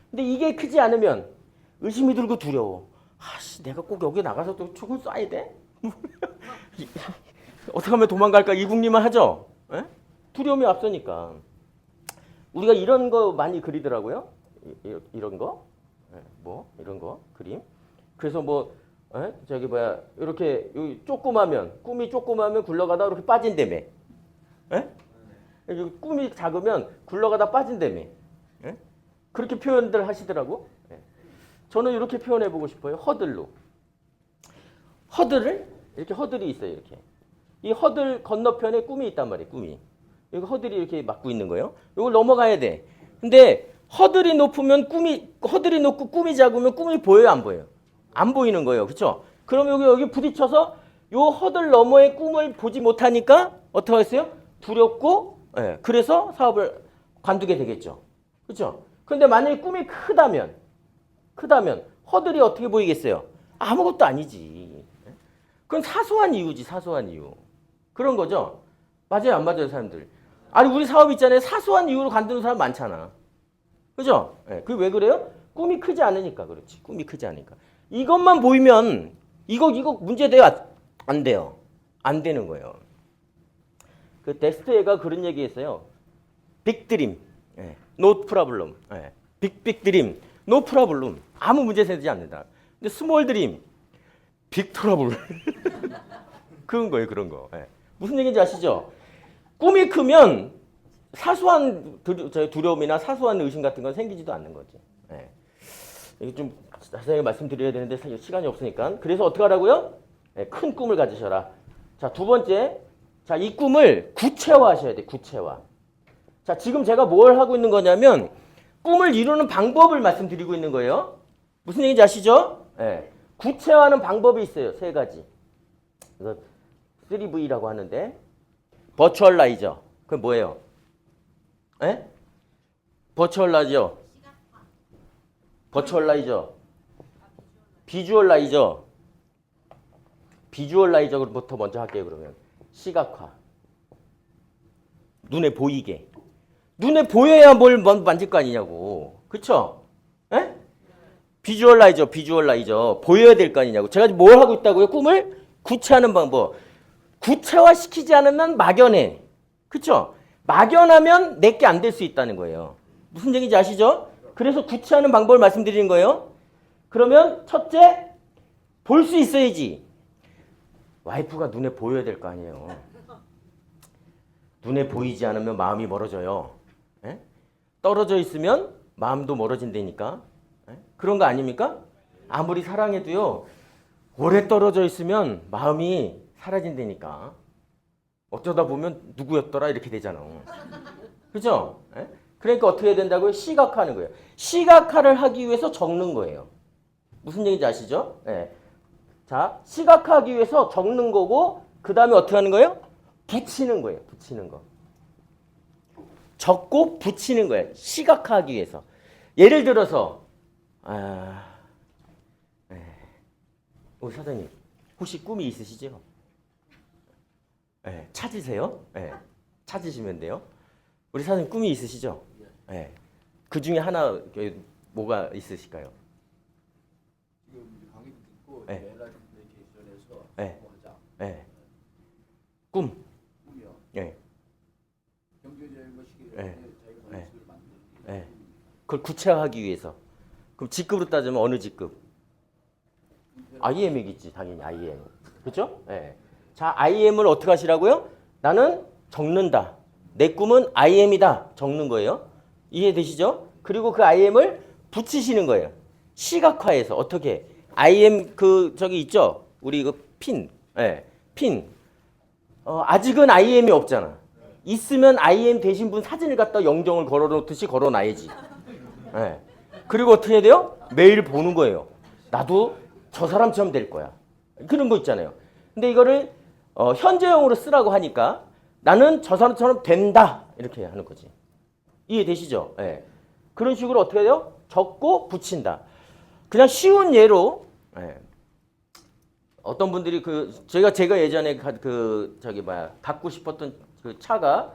근데 이게 크지 않으면 의심이 들고 두려워. 아씨, 내가 꼭 여기 나가서 또 총을 쏴야 돼? 어떻게 하면 도망갈까? 이국리만 하죠? 에? 두려움이 앞서니까. 우리가 이런 거 많이 그리더라고요. 이런 거. 뭐 이런 거 그림. 그래서 뭐 저기 뭐야 이렇게 조그마면 꿈이 조그마면 굴러가다 이렇게 빠진다며. 꿈이 작으면 굴러가다 빠진다며. 그렇게 표현들 하시더라고. 저는 이렇게 표현해 보고 싶어요. 허들로. 허들을 이렇게 허들이 있어요. 이렇게 이 허들 건너편에 꿈이 있단 말이에요. 꿈이 여기 허들이 이렇게 막고 있는 거예요. 이걸 넘어가야 돼. 근데 허들이 높으면 허들이 높고 꿈이 작으면 꿈이 보여요, 안 보여요? 안 보이는 거예요. 그렇죠? 그럼 여기 부딪혀서 요 허들 너머의 꿈을 보지 못하니까 어떻게 했어요? 두렵고 그래서 사업을 관두게 되겠죠. 그렇죠? 근데 만약에 꿈이 크다면 허들이 어떻게 보이겠어요? 아무것도 아니지. 그건 사소한 이유지, 사소한 이유. 그런 거죠. 맞아요, 안 맞아요, 사람들? 아니, 우리 사업 있잖아요. 사소한 이유로 관두는 사람 많잖아. 그죠? 그게 왜 그래요? 꿈이 크지 않으니까 그렇지. 꿈이 크지 않으니까. 이것만 보이면 이거 문제돼요? 안 돼요. 안 되는 거예요. 그 데스토예가 그런 얘기했어요. 빅 드림, no problem. 빅 드림, no problem. 아무 문제 생기지 않는다. 근데 스몰 드림, 빅 트러블. 그런 거예요, 그런 거. 무슨 얘기인지 아시죠? 꿈이 크면 사소한 두려움이나 사소한 의심 같은 건 생기지도 않는 거지. 이거 좀 자세하게 말씀드려야 되는데 시간이 없으니까. 그래서 어떻게 하라고요? 큰 꿈을 가지셔라. 자, 두 번째. 자, 이 꿈을 구체화하셔야 돼. 구체화. 자, 지금 제가 뭘 하고 있는 거냐면 꿈을 이루는 방법을 말씀드리고 있는 거예요. 무슨 얘기인지 아시죠? 구체화하는 방법이 있어요. 3가지. 이거 3V라고 하는데 버추얼라이저. 그게 뭐예요? 에? 버추얼라이저. 버추얼라이저. 비주얼라이저. 비주얼라이저부터 먼저 할게요. 그러면 시각화. 눈에 보이게. 눈에 보여야 뭘 만질 거 아니냐고. 그쵸? 에? 비주얼라이저, 비주얼라이저. 보여야 될 거 아니냐고. 제가 뭘 하고 있다고요? 꿈을 구체하는 방법. 구체화시키지 않으면 막연해. 그쵸? 막연하면 내게 안 될 수 있다는 거예요. 무슨 얘기인지 아시죠? 그래서 구체하는 방법을 말씀드리는 거예요. 그러면 첫째, 볼 수 있어야지. 와이프가 눈에 보여야 될 거 아니에요. 눈에 보이지 않으면 마음이 멀어져요. 에? 떨어져 있으면 마음도 멀어진다니까. 에? 그런 거 아닙니까? 아무리 사랑해도요. 오래 떨어져 있으면 마음이 사라진다니까. 어쩌다 보면 누구였더라 이렇게 되잖아. 그죠? 에? 그러니까 어떻게 해야 된다고요? 시각화하는 거예요. 시각화를 하기 위해서 적는 거예요. 무슨 얘기인지 아시죠? 예. 자, 시각화하기 위해서 적는 거고 그 다음에 어떻게 하는 거예요? 붙이는 거예요. 붙이는 거. 적고 붙이는 거예요. 시각화하기 위해서. 예를 들어서 우리 사장님 혹시 꿈이 있으시죠? 예, 찾으세요. 예, 찾으시면 돼요. 우리 사장님 꿈이 있으시죠? 예. 그 중에 하나 뭐가 있으실까요? 지금 강의도 듣고 네. 에라디케이션에서 네. 하자. 예. 꿈. 꿈이요. 예. 경제적인 것이기 네. 때문에 자기가 네. 모습을 만드는 게 예. 그걸 구체화하기 위해서. 그럼 직급으로 따지면 어느 직급? IM이겠지, 당연히 IM. 그렇죠? 예. 자, IM을 어떻게 하시라고요? 나는 적는다. 내 꿈은 IM이다. 적는 거예요. 이해되시죠? 그리고 그 IM을 붙이시는 거예요. 시각화해서 어떻게? IM 저기 있죠? 우리 핀. 예. 핀. 아직은 IM이 없잖아. 있으면 IM 되신 분 사진을 갖다 영정을 걸어놓듯이 걸어놔야지. 예. 그리고 어떻게 해야 돼요? 매일 보는 거예요. 나도 저 사람처럼 될 거야. 그런 거 있잖아요. 근데 이거를 현재형으로 쓰라고 하니까 나는 저 사람처럼 된다. 이렇게 하는 거지. 이해되시죠? 예. 그런 식으로 어떻게 해요? 적고 붙인다. 그냥 쉬운 예로 어떤 분들이 제가 예전에 갖고 싶었던 그 차가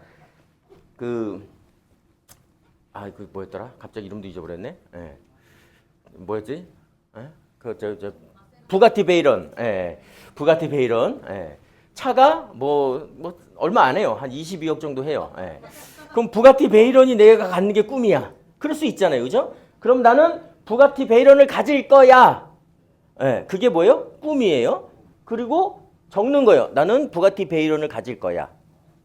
뭐였더라? 갑자기 이름도 잊어버렸네. 예. 뭐였지? 예? 부가티 베이런. 예. 부가티 베이런. 예. 차가 얼마 안 해요. 한 22억 정도 해요. 예. 그럼 부가티 베이런이 내가 갖는 게 꿈이야. 그럴 수 있잖아요. 그죠? 그럼 나는 부가티 베이런을 가질 거야. 예. 그게 뭐예요? 꿈이에요. 그리고 적는 거예요. 나는 부가티 베이런을 가질 거야.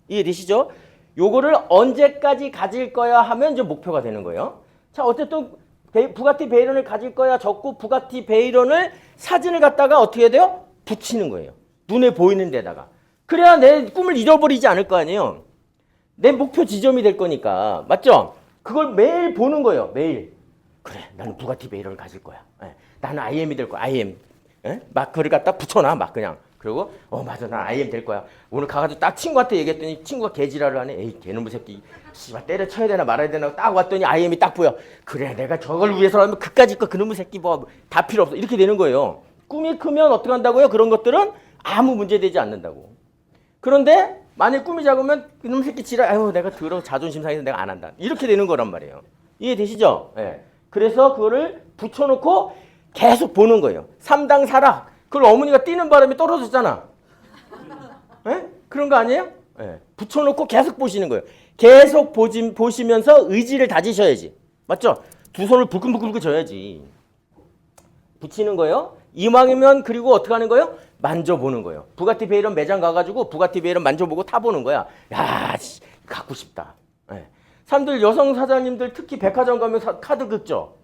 이해되시죠? 요거를 언제까지 가질 거야 하면 이제 목표가 되는 거예요. 자, 어쨌든 부가티 베이런을 가질 거야 적고 부가티 베이런을 사진을 갖다가 어떻게 해야 돼요? 붙이는 거예요. 눈에 보이는 데다가. 그래야 내 꿈을 잃어버리지 않을 거 아니에요. 내 목표 지점이 될 거니까. 맞죠? 그걸 매일 보는 거예요. 매일. 그래, 나는 부가티 베이런을 가질 거야. 예, 나는 IM이 될 거야. IM. 예? 막 그걸 갖다 붙여놔. 막 그냥. 그리고 맞아, 난 IM 될 거야. 오늘 가가지고 딱 친구한테 얘기했더니 친구가 개지랄을 하네. 에이, 개놈의 새끼. 씨발 때려쳐야 되나 말아야 되나 딱 왔더니 IM이 딱 보여. 그래, 내가 저걸 위해서라면 그까짓 거 그놈의 새끼 다 필요 없어. 이렇게 되는 거예요. 꿈이 크면 어떻게 한다고요? 그런 것들은 아무 문제 되지 않는다고. 그런데 만약 꿈이 작으면 그놈 새끼 지랄, 아유 내가 자존심 상해서 내가 안 한다. 이렇게 되는 거란 말이에요. 이해되시죠? 예. 그래서 그거를 붙여놓고 계속 보는 거예요. 3당 4락. 그걸 어머니가 뛰는 바람에 떨어졌잖아. 예? 그런 거 아니에요? 예. 붙여놓고 계속 보시는 거예요. 계속 보시면서 의지를 다지셔야지. 맞죠? 두 손을 불끈불끈 져야지. 붙이는 거예요. 이왕이면 그리고 어떻게 하는 거예요? 만져보는 거예요. 부가티 베이런 매장 가가지고 부가티 베이런 만져보고 타보는 거야. 야, 갖고 싶다. 예. 사람들 여성 사장님들 특히 백화점 가면 카드 긁죠.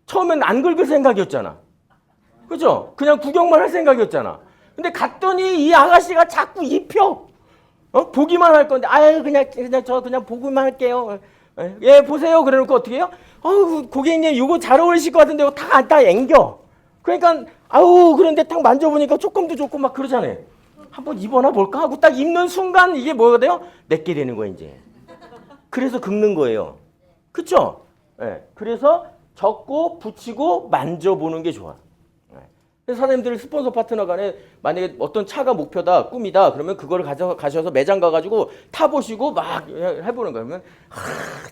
처음엔 안 긁을 생각이었잖아. 그죠? 그냥 구경만 할 생각이었잖아. 근데 갔더니 이 아가씨가 자꾸 입혀. 보기만 할 건데, 아유, 그냥 보기만 할게요. 예, 보세요. 그래 놓고 어떻게 해요? 고객님, 이거 잘 어울리실 것 같은데, 이거 다 앵겨. 그러니까, 아우 그런데 딱 만져보니까 조금도 좋고 막 그러잖아요. 한번 입어나 볼까 하고 딱 입는 순간 이게 뭐가 돼요? 내게 되는 거예요 이제. 그래서 긁는 거예요. 그쵸? 예. 그래서 적고 붙이고 만져보는 게 좋아. 예. 그래서 사장님들 스폰서 파트너 간에 만약에 어떤 차가 목표다, 꿈이다, 그러면 그걸 가셔서 매장 가가지고 타보시고 막 해보는 거예요. 그러면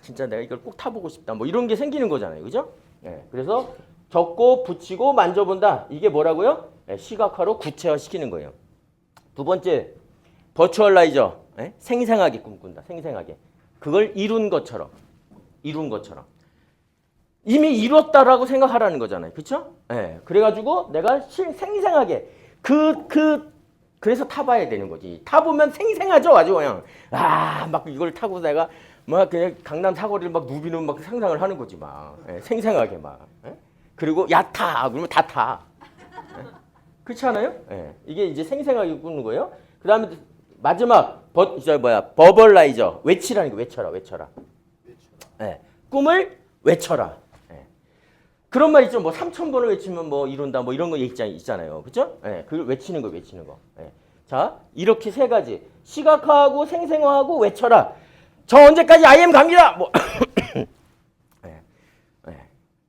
진짜 내가 이걸 꼭 타보고 싶다. 뭐 이런 게 생기는 거잖아요. 그죠? 예. 그래서 적고 붙이고 만져본다. 이게 뭐라고요? 예. 시각화로 구체화시키는 거예요. 두 번째, 버추얼라이저. 예? 생생하게 꿈꾼다. 생생하게. 그걸 이룬 것처럼. 이미 이뤘다라고 생각하라는 거잖아요. 그렇죠? 예. 그래가지고 내가 생생하게 그래서 타봐야 되는 거지. 타보면 생생하죠, 아주 그냥. 막 이걸 타고 내가 막 그냥 강남 사거리를 막 누비는 막 상상을 하는 거지 막. 예. 생생하게 막. 예? 그리고 야 타. 그러면 다 타. 예? 그렇지 않아요? 예. 이게 이제 생생하게 꾸는 거예요. 그 다음에 마지막 버벌라이저. 외치라는 거. 외쳐라. 예. 꿈을 외쳐라. 예. 그런 말 있죠. 뭐 3,000번을 외치면 뭐 이룬다. 뭐 이런 거 있잖아요. 그죠? 예. 그걸 외치는 거. 예. 자, 이렇게 세 가지. 시각화하고 생생화하고 외쳐라. 저 언제까지 IM 갑니다. 뭐, 예. 예.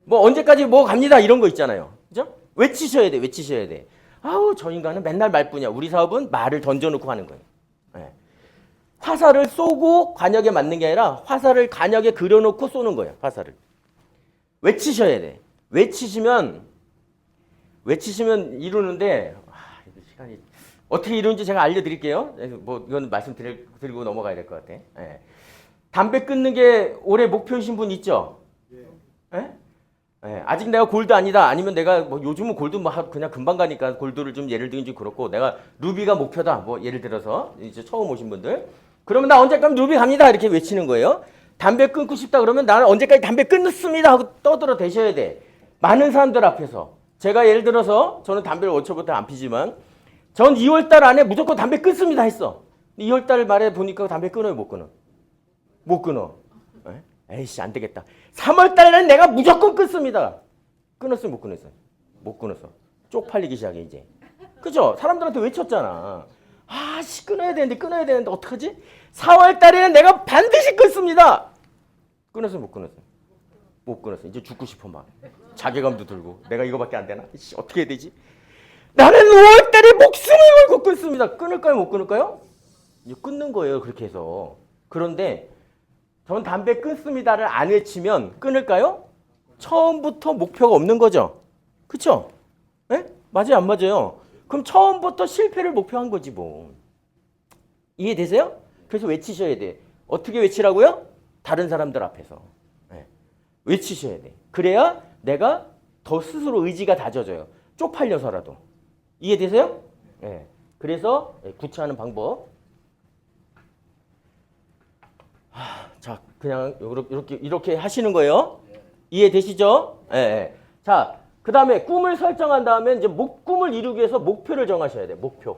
뭐 언제까지 뭐 갑니다. 이런 거 있잖아요. 그죠? 외치셔야 돼. 아우, 저 인간은 맨날 말뿐이야. 우리 사업은 말을 던져놓고 하는 거예요. 예. 화살을 쏘고 관역에 맞는 게 아니라 화살을 관역에 그려놓고 쏘는 거예요. 화살을. 외치셔야 돼. 외치시면 이루는데 시간이 어떻게 이루는지 제가 알려드릴게요. 뭐 이건 말씀드리고 넘어가야 될 것 같아. 예. 담배 끊는 게 올해 목표이신 분 있죠? 예? 예. 아직 내가 골드 아니다. 아니면 내가 뭐 요즘은 골드 뭐 그냥 금방 가니까 골드를 좀 예를 들긴 좀 그렇고 내가 루비가 목표다. 뭐 예를 들어서 이제 처음 오신 분들. 그러면 나 언제까지 루비 갑니다. 이렇게 외치는 거예요. 담배 끊고 싶다 그러면 나는 언제까지 담배 끊습니다 하고 떠들어 대셔야 돼. 많은 사람들 앞에서. 제가 예를 들어서 저는 담배를 원초부터 안 피지만 전 2월달 안에 무조건 담배 끊습니다 했어. 2월달 말에 보니까 담배 끊어요, 못 끊어? 못 끊어. 에이씨 안 되겠다. 3월달에는 내가 무조건 끊습니다. 끊었어요, 못 끊었어요? 못 끊었어. 쪽팔리기 시작해 이제. 그죠? 사람들한테 외쳤잖아. 끊어야 되는데 어떡하지? 4월달에는 내가 반드시 끊습니다. 끊었어요, 못 끊었어요? 못 끊었어요. 이제 죽고 싶어 막. 자괴감도 들고 내가 이거밖에 안 되나? 어떻게 해야 되지? 나는 5월달에 목숨을 걸고 끊습니다. 끊을까요, 못 끊을까요? 이제 끊는 거예요, 그렇게 해서. 그런데 전 담배 끊습니다를 안 외치면 끊을까요? 처음부터 목표가 없는 거죠. 그쵸? 네? 맞아요, 안 맞아요? 그럼 처음부터 실패를 목표한 거지 뭐. 이해되세요? 그래서 외치셔야 돼. 어떻게 외치라고요? 다른 사람들 앞에서. 네. 외치셔야 돼. 그래야 내가 더 스스로 의지가 다져져요. 쪽팔려서라도. 이해되세요? 네. 그래서 구체하는 방법. 자, 그냥 이렇게 하시는 거예요. 이해되시죠? 예. 네. 자, 그 다음에 꿈을 설정한 다음에 이제 꿈을 이루기 위해서 목표를 정하셔야 돼요. 목표.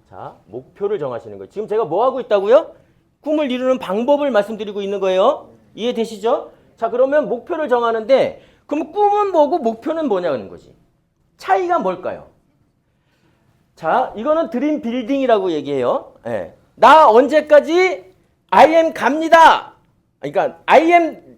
자, 목표를 정하시는 거예요. 지금 제가 뭐 하고 있다고요? 꿈을 이루는 방법을 말씀드리고 있는 거예요. 이해되시죠? 자, 그러면 목표를 정하는데 그럼 꿈은 뭐고 목표는 뭐냐는 거지. 차이가 뭘까요? 자, 이거는 드림 빌딩이라고 얘기해요. 예. 나 언제까지 IM 갑니다. 그러니까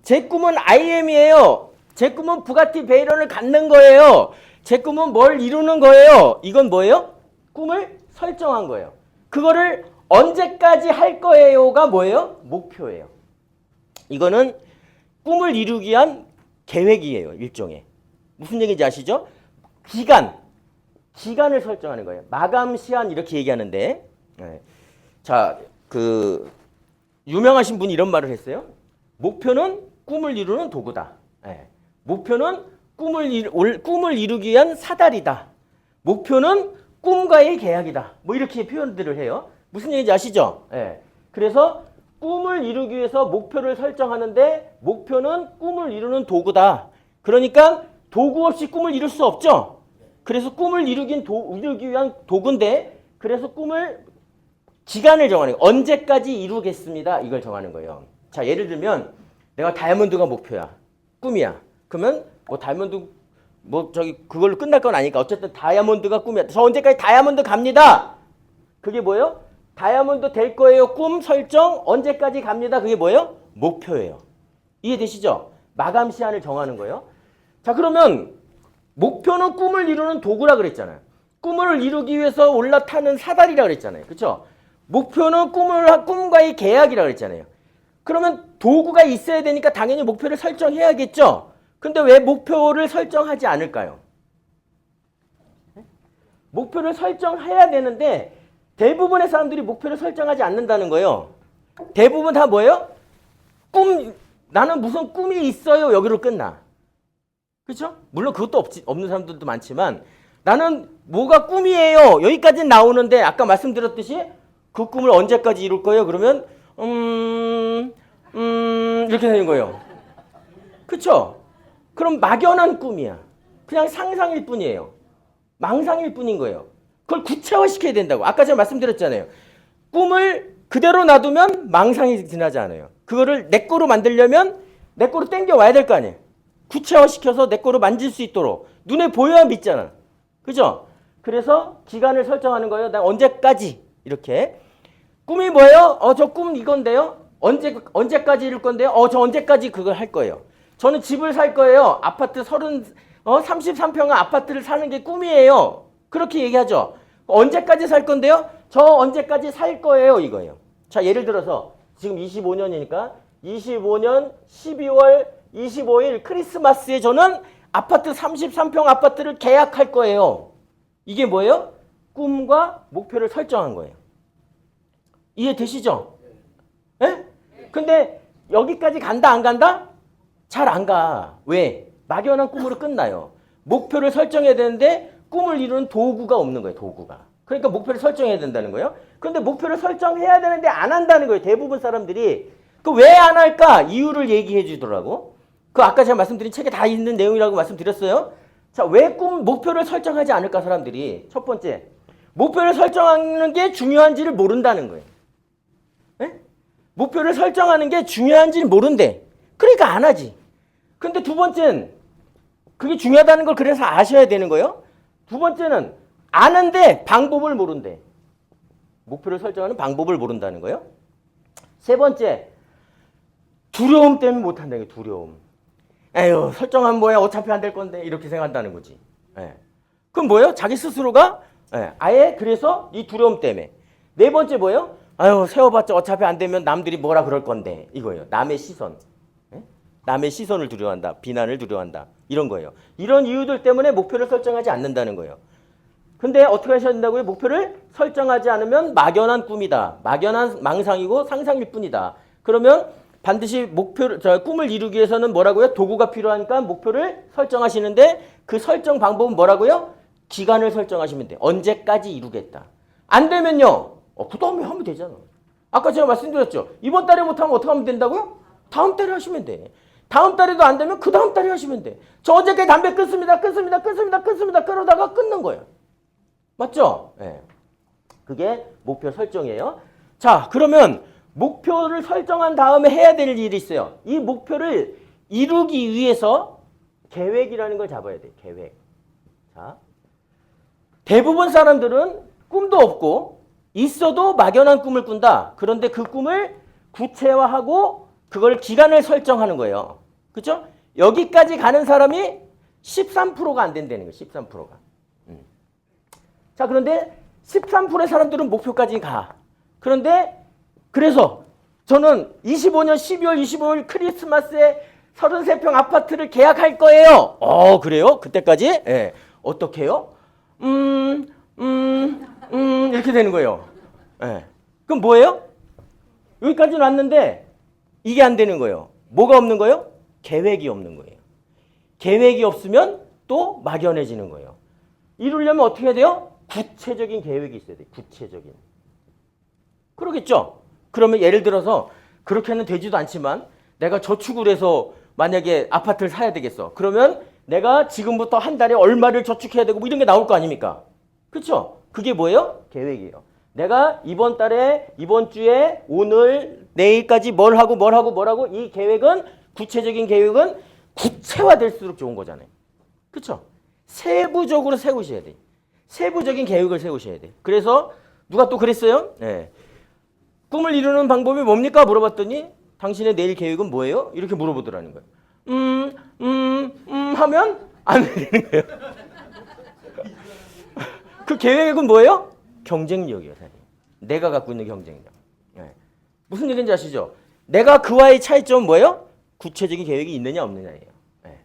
제 꿈은 IM이에요. 제 꿈은 부가티 베이런을 갖는 거예요. 제 꿈은 뭘 이루는 거예요. 이건 뭐예요? 꿈을 설정한 거예요. 그거를 언제까지 할 거예요가 뭐예요? 목표예요. 이거는 꿈을 이루기 위한 계획이에요. 일종의. 무슨 얘기인지 아시죠? 기간을 설정하는 거예요. 마감 시한 이렇게 얘기하는데, 자, 유명하신 분이 이런 말을 했어요. 목표는 꿈을 이루는 도구다. 목표는 꿈을 이루기 위한 사다리다. 목표는 꿈과의 계약이다. 뭐 이렇게 표현들을 해요. 무슨 얘기인지 아시죠? 그래서 꿈을 이루기 위해서 목표를 설정하는데 목표는 꿈을 이루는 도구다. 그러니까 도구 없이 꿈을 이룰 수 없죠. 그래서 꿈을 이루기 위한 도구인데 그래서 기간을 정하는 거예요. 언제까지 이루겠습니다. 이걸 정하는 거예요. 자, 예를 들면 내가 다이아몬드가 목표야. 꿈이야. 그러면 뭐 다이아몬드 뭐 저기 그걸로 끝날 건 아니니까 어쨌든 다이아몬드가 꿈이야. 저 언제까지 다이아몬드 갑니다. 그게 뭐예요? 다이아몬드 될 거예요. 꿈 설정 언제까지 갑니다. 그게 뭐예요? 목표예요. 이해되시죠? 마감 시한을 정하는 거예요. 자, 그러면 목표는 꿈을 이루는 도구라 그랬잖아요. 꿈을 이루기 위해서 올라타는 사다리라 그랬잖아요. 그렇죠? 목표는 꿈과의 계약이라 그랬잖아요. 그러면 도구가 있어야 되니까 당연히 목표를 설정해야겠죠. 근데 왜 목표를 설정하지 않을까요? 목표를 설정해야 되는데 대부분의 사람들이 목표를 설정하지 않는다는 거예요. 대부분 다 뭐예요? 나는 무슨 꿈이 있어요. 여기로 끝나. 그렇죠? 물론 그것도 없는 사람들도 많지만 나는 뭐가 꿈이에요. 여기까지는 나오는데 아까 말씀드렸듯이 그 꿈을 언제까지 이룰 거예요? 그러면 이렇게 되는 거예요. 그렇죠? 그럼 막연한 꿈이야. 그냥 상상일 뿐이에요. 망상일 뿐인 거예요. 그걸 구체화시켜야 된다고. 아까 제가 말씀드렸잖아요. 꿈을 그대로 놔두면 망상이 지나지 않아요. 그거를 내 거로 만들려면 내 거로 땡겨와야 될 거 아니에요. 구체화시켜서 내 거로 만질 수 있도록 눈에 보여야 믿잖아. 그죠? 그래서 기간을 설정하는 거예요. 나 언제까지 이렇게. 꿈이 뭐예요? 저 꿈 이건데요. 언제까지 이룰 건데요? 저 언제까지 그걸 할 거예요. 저는 집을 살 거예요. 아파트 33평의 아파트를 사는 게 꿈이에요. 그렇게 얘기하죠. 언제까지 살 건데요? 저 언제까지 살 거예요. 이거예요. 자, 예를 들어서 지금 25년이니까 25년 12월 25일 크리스마스에 저는 아파트 33평 아파트를 계약할 거예요. 이게 뭐예요? 꿈과 목표를 설정한 거예요. 이해되시죠? 예? 근데 여기까지 간다 안 간다? 잘 안 가. 왜? 막연한 꿈으로 끝나요. 목표를 설정해야 되는데 꿈을 이루는 도구가 없는 거예요. 도구가. 그러니까 목표를 설정해야 된다는 거예요. 그런데 목표를 설정해야 되는데 안 한다는 거예요. 대부분 사람들이. 그 왜 안 할까? 이유를 얘기해 주더라고. 그 아까 제가 말씀드린 책에 다 있는 내용이라고 말씀드렸어요. 자, 왜 목표를 설정하지 않을까 사람들이? 첫 번째, 목표를 설정하는 게 중요한지를 모른다는 거예요. 네? 목표를 설정하는 게 중요한지를 모른대. 그러니까 안 하지. 근데 두 번째는 그게 중요하다는 걸 그래서 아셔야 되는 거예요. 두 번째는 아는데 방법을 모른대. 목표를 설정하는 방법을 모른다는 거예요. 세 번째, 두려움 때문에 못한다는 거예요. 두려움. 에휴, 설정하면 뭐야. 어차피 안 될 건데. 이렇게 생각한다는 거지. 예. 그럼 뭐예요? 자기 스스로가 아예 그래서 이 두려움 때문에. 네 번째 뭐예요? 아유, 세워봤자 어차피 안 되면 남들이 뭐라 그럴 건데. 이거예요. 남의 시선. 예? 남의 시선을 두려워한다. 비난을 두려워한다. 이런 거예요. 이런 이유들 때문에 목표를 설정하지 않는다는 거예요. 근데 어떻게 하셔야 된다고요? 목표를 설정하지 않으면 막연한 꿈이다. 막연한 망상이고 상상일 뿐이다. 그러면 반드시 꿈을 이루기 위해서는 뭐라고요? 도구가 필요하니까 목표를 설정하시는데 그 설정 방법은 뭐라고요? 기간을 설정하시면 돼. 언제까지 이루겠다. 안 되면요. 그 다음에 하면 되잖아. 아까 제가 말씀드렸죠. 이번 달에 못하면 어떻게 하면 된다고요? 다음 달에 하시면 돼. 다음 달에도 안 되면 그 다음 달에 하시면 돼. 저 어저께 담배 끊습니다. 그러다가 끊는 거예요. 맞죠? 네. 그게 목표 설정이에요. 자, 그러면 목표를 설정한 다음에 해야 될 일이 있어요. 이 목표를 이루기 위해서 계획이라는 걸 잡아야 돼. 계획. 자, 대부분 사람들은 꿈도 없고 있어도 막연한 꿈을 꾼다. 그런데 그 꿈을 구체화하고 그걸 기간을 설정하는 거예요. 그렇죠? 여기까지 가는 사람이 13%가 안 된다는 거예요. 13%가. 자, 그런데 13%의 사람들은 목표까지 가. 그런데 그래서 저는 25년 12월 25일 크리스마스에 33평 아파트를 계약할 거예요. 그래요? 그때까지? 예. 어떻게 해요? 이렇게 되는 거예요. 예. 그럼 뭐예요? 여기까지는 왔는데 이게 안 되는 거예요. 뭐가 없는 거예요? 계획이 없는 거예요. 계획이 없으면 또 막연해지는 거예요. 이루려면 어떻게 해야 돼요? 구체적인 계획이 있어야 돼요. 구체적인. 그러겠죠? 그러면 예를 들어서 그렇게는 되지도 않지만 내가 저축을 해서 만약에 아파트를 사야 되겠어. 그러면 내가 지금부터 한 달에 얼마를 저축해야 되고 뭐 이런 게 나올 거 아닙니까? 그렇죠? 그게 뭐예요? 계획이에요. 내가 이번 달에, 이번 주에, 오늘, 내일까지 뭘 하고 이 계획은, 구체적인 계획은 구체화될수록 좋은 거잖아요. 그렇죠? 세부적으로 세우셔야 돼. 세부적인 계획을 세우셔야 돼. 그래서 누가 또 그랬어요? 네. 꿈을 이루는 방법이 뭡니까? 물어봤더니 당신의 내일 계획은 뭐예요? 이렇게 물어보더라는 거예요. 하면 안 되는 거예요. 그 계획은 뭐예요? 경쟁력이에요, 사실. 내가 갖고 있는 경쟁력. 네. 무슨 얘기인지 아시죠? 내가 그와의 차이점은 뭐예요? 구체적인 계획이 있느냐 없느냐예요. 네.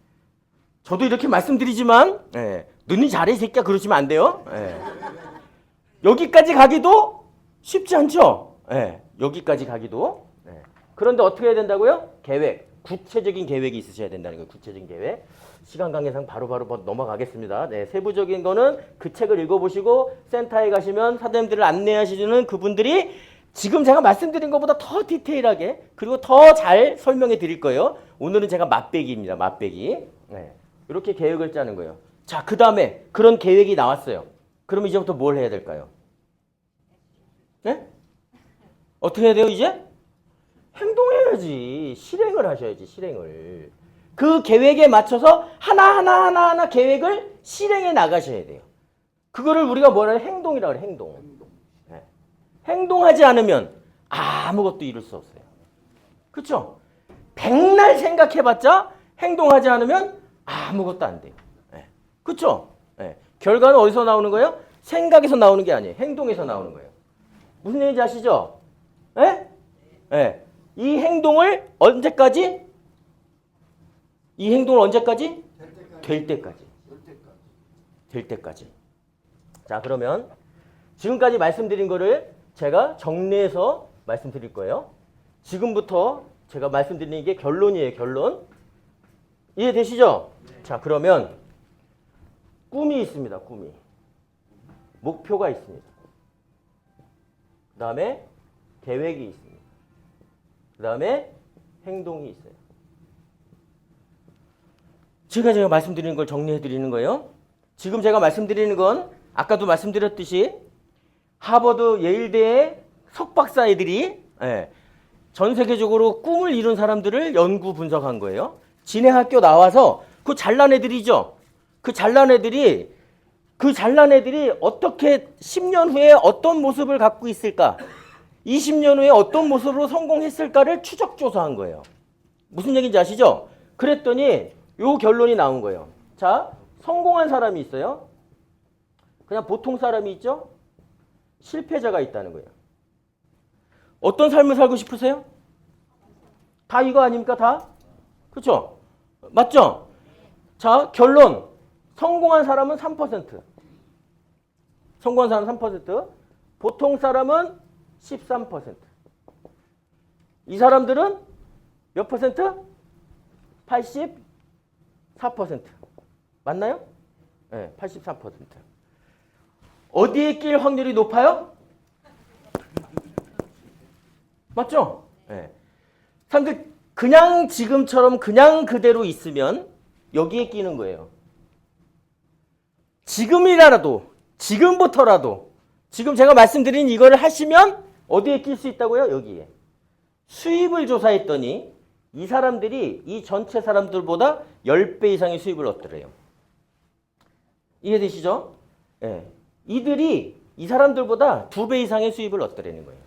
저도 이렇게 말씀드리지만 눈이 잘해 이 새끼야 그러시면 안 돼요. 여기까지 가기도 쉽지 않죠. 여기까지 가기도. 그런데 어떻게 해야 된다고요? 계획. 구체적인 계획이 있으셔야 된다는 거예요. 구체적인 계획. 시간 관계상 바로바로 넘어가겠습니다. 세부적인 거는 그 책을 읽어보시고 센터에 가시면 사장님들을 안내하시는 그분들이 지금 제가 말씀드린 것보다 더 디테일하게 그리고 더 잘 설명해 드릴 거예요. 오늘은 제가 맛배기입니다. 맛배기. 이렇게 계획을 짜는 거예요. 자, 그 다음에 그런 계획이 나왔어요. 그럼 이제부터 뭘 해야 될까요? 네? 어떻게 해야 돼요, 이제? 행동해야지. 실행을 하셔야지, 실행을. 그 계획에 맞춰서 하나하나 계획을 실행해 나가셔야 돼요. 그거를 우리가 뭐라 해? 행동이라고 그래, 행동. 행동하지 않으면 아무것도 이룰 수 없어요. 그렇죠? 백날 생각해봤자 행동하지 않으면 아무것도 안 돼요. 그렇죠? 결과는 어디서 나오는 거예요? 생각에서 나오는 게 아니에요. 행동에서 나오는 거예요. 무슨 얘기인지 아시죠? 이 행동을 언제까지? 이 행동을 언제까지? 될 때까지. 될 때까지. 자, 그러면 지금까지 말씀드린 거를 제가 정리해서 말씀드릴 거예요. 지금부터 제가 말씀드리는 게 결론이에요. 결론. 이해되시죠? 자, 그러면 꿈이 있습니다. 꿈이. 목표가 있습니다. 그 다음에 계획이 있습니다. 그 다음에 행동이 있어요. 제가 말씀드리는 걸 정리해 드리는 거예요. 지금 제가 말씀드리는 건 아까도 말씀드렸듯이 하버드 예일대의 석박사애들이 전 세계적으로 꿈을 이룬 사람들을 연구 분석한 거예요. 진해 학교 나와서 그 잘난 애들이죠. 그 잘난 애들이 어떻게 10년 후에 어떤 모습을 갖고 있을까? 20년 후에 어떤 모습으로 성공했을까를 추적 조사한 거예요. 무슨 얘기인지 아시죠? 그랬더니 요 결론이 나온 거예요. 자, 성공한 사람이 있어요. 그냥 보통 사람이 있죠? 실패자가 있다는 거예요. 어떤 삶을 살고 싶으세요? 다 이거 아닙니까? 다? 그렇죠? 맞죠? 자, 결론. 성공한 사람은 3%. 성공한 사람은 3%. 보통 사람은 13%. 이 사람들은 몇 퍼센트? 84%. 맞나요? 네, 84%. 어디에 낄 확률이 높아요? 맞죠? 네. 사람들 그냥 지금처럼 그냥 그대로 있으면 여기에 끼는 거예요. 지금이라도, 지금부터라도, 지금 제가 말씀드린 이거를 하시면 어디에 낄 수 있다고요? 여기에. 수입을 조사했더니 이 사람들이 이 전체 사람들보다 10배 이상의 수입을 얻더래요. 이해되시죠? 네. 이들이 이 사람들보다 2배 이상의 수입을 얻더라는 거예요.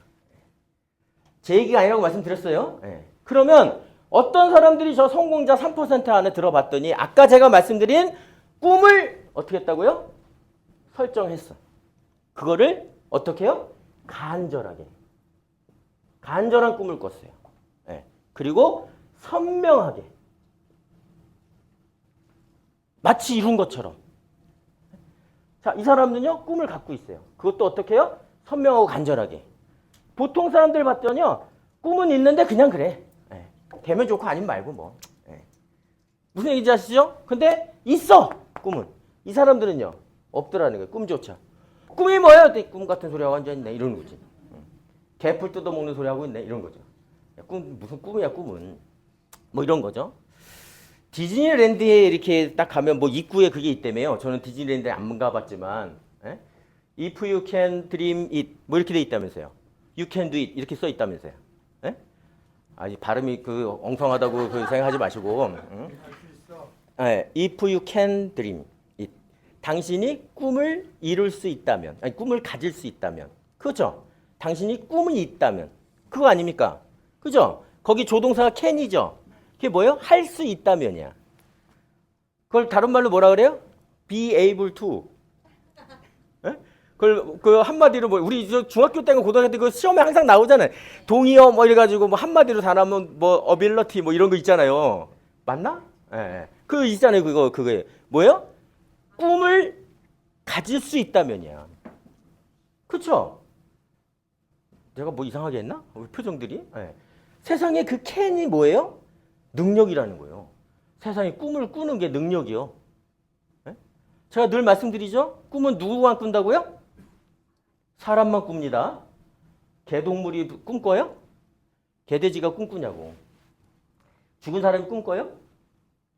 제 얘기가 아니라고 말씀드렸어요. 네. 그러면 어떤 사람들이 저 성공자 3% 안에 들어봤더니 아까 제가 말씀드린 꿈을 어떻게 했다고요? 설정했어. 그거를 어떻게 해요? 간절하게. 간절한 꿈을 꿨어요. 네. 그리고 선명하게. 마치 이룬 것처럼. 자, 이 사람은요, 꿈을 갖고 있어요. 그것도 어떻게 해요? 선명하고 간절하게. 보통 사람들 봤더니요, 꿈은 있는데 그냥 그래. 되면 좋고 아니면 말고 뭐. 무슨 얘기인지 아시죠? 근데 있어, 꿈은. 이 사람들은요, 없더라는 거예요, 꿈조차. 꿈이 뭐예요? 꿈 같은 소리 하고 앉아있네, 이러는 거지. 개풀 뜯어먹는 소리 하고 있네, 이런 거죠. 무슨 꿈이야, 꿈은. 뭐 이런 거죠. 디즈니랜드에 이렇게 딱 가면 뭐 입구에 그게 있다며요. 저는 디즈니랜드에 안 가봤지만 If you can dream it 뭐 이렇게 돼 있다면서요. You can do it 이렇게 써 있다면서요. 아니 발음이 그 엉성하다고 그 생각하지 마시고 If you can dream it. 당신이 꿈을 이룰 수 있다면, 아니 꿈을 가질 수 있다면, 그죠? 당신이 꿈이 있다면, 그거 아닙니까? 그죠? 거기 조동사가 can이죠. 그게 뭐예요? 할 수 있다면이야. 그걸 다른 말로 뭐라 그래요? Be able to. 에? 그걸 그 한마디로 뭐 우리 중학교 때가 고등학교 때 그 시험에 항상 나오잖아요. 동의어 뭐 이래가지고 뭐 한마디로 다 나오면 뭐 ability 뭐 이런 거 있잖아요. 맞나? 예. 그 있잖아요. 그게 뭐예요? 꿈을 가질 수 있다면이야. 그렇죠? 내가 뭐 이상하게 했나? 표정들이? 예. 세상에 그 can이 뭐예요? 능력이라는 거예요. 세상에 꿈을 꾸는 게 능력이요. 예? 제가 늘 말씀드리죠. 꿈은 누구만 꾼다고요? 사람만 꿉니다. 개동물이 꿈꿔요? 개돼지가 꿈꾸냐고. 죽은 사람이 꿈꿔요?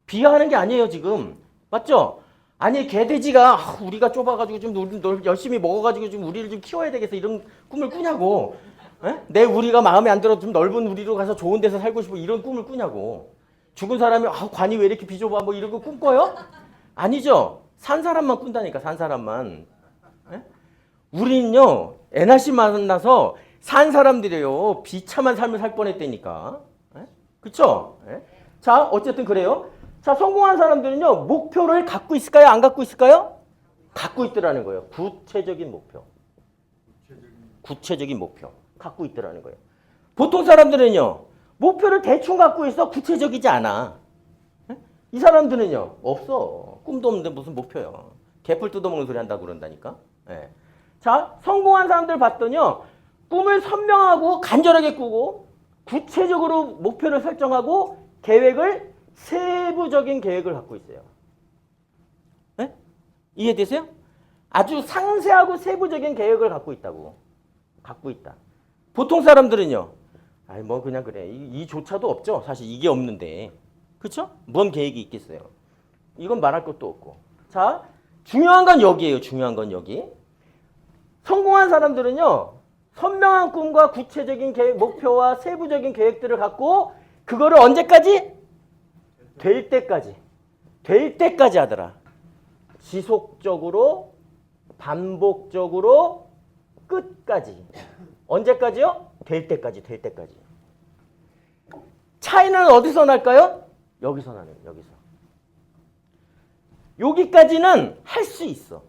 비하하는 게 아니에요 지금. 맞죠? 아니 개돼지가 우리가 좁아가지고 좀 열심히 먹어가지고 좀 우리를 좀 키워야 되겠어 이런 꿈을 꾸냐고. 에? 내 우리가 마음에 안 들어 좀 넓은 우리로 가서 좋은 데서 살고 싶어 이런 꿈을 꾸냐고. 죽은 사람이 관이 왜 이렇게 비좁아 뭐 이런 거 꿈꿔요? 아니죠. 산 사람만 꾼다니까. 산 사람만. 에? 우리는요 NRC 만나서 산 사람들이에요. 비참한 삶을 살 뻔했다니까. 에? 그쵸? 에? 자 어쨌든 그래요. 자 성공한 사람들은요 목표를 갖고 있을까요? 안 갖고 있을까요? 갖고 있더라는 거예요. 구체적인 목표. 구체적인 목표. 갖고 있더라는 거예요. 보통 사람들은요 목표를 대충 갖고 있어. 구체적이지 않아. 에? 이 사람들은요 없어. 꿈도 없는데 무슨 목표요. 개풀 뜯어먹는 소리 한다고 그런다니까. 예. 자 성공한 사람들 봤더니요 꿈을 선명하고 간절하게 꾸고 구체적으로 목표를 설정하고 계획을 세부적인 계획을 갖고 있어요. 예? 이해되세요? 아주 상세하고 세부적인 계획을 갖고 있다고. 갖고 있다. 보통 사람들은요 아이 뭐 그냥 그래 이조차도 없죠. 사실 이게 없는데. 그렇죠? 뭔 계획이 있겠어요. 이건 말할 것도 없고. 자 중요한 건 여기예요. 중요한 건 여기. 성공한 사람들은요 선명한 꿈과 구체적인 계획, 목표와 세부적인 계획들을 갖고 그거를 언제까지? 될 때까지 하더라. 지속적으로 반복적으로 끝까지. 언제까지요? 될 때까지. 차이는 어디서 날까요? 여기서 나네요. 여기까지는 할 수 있어.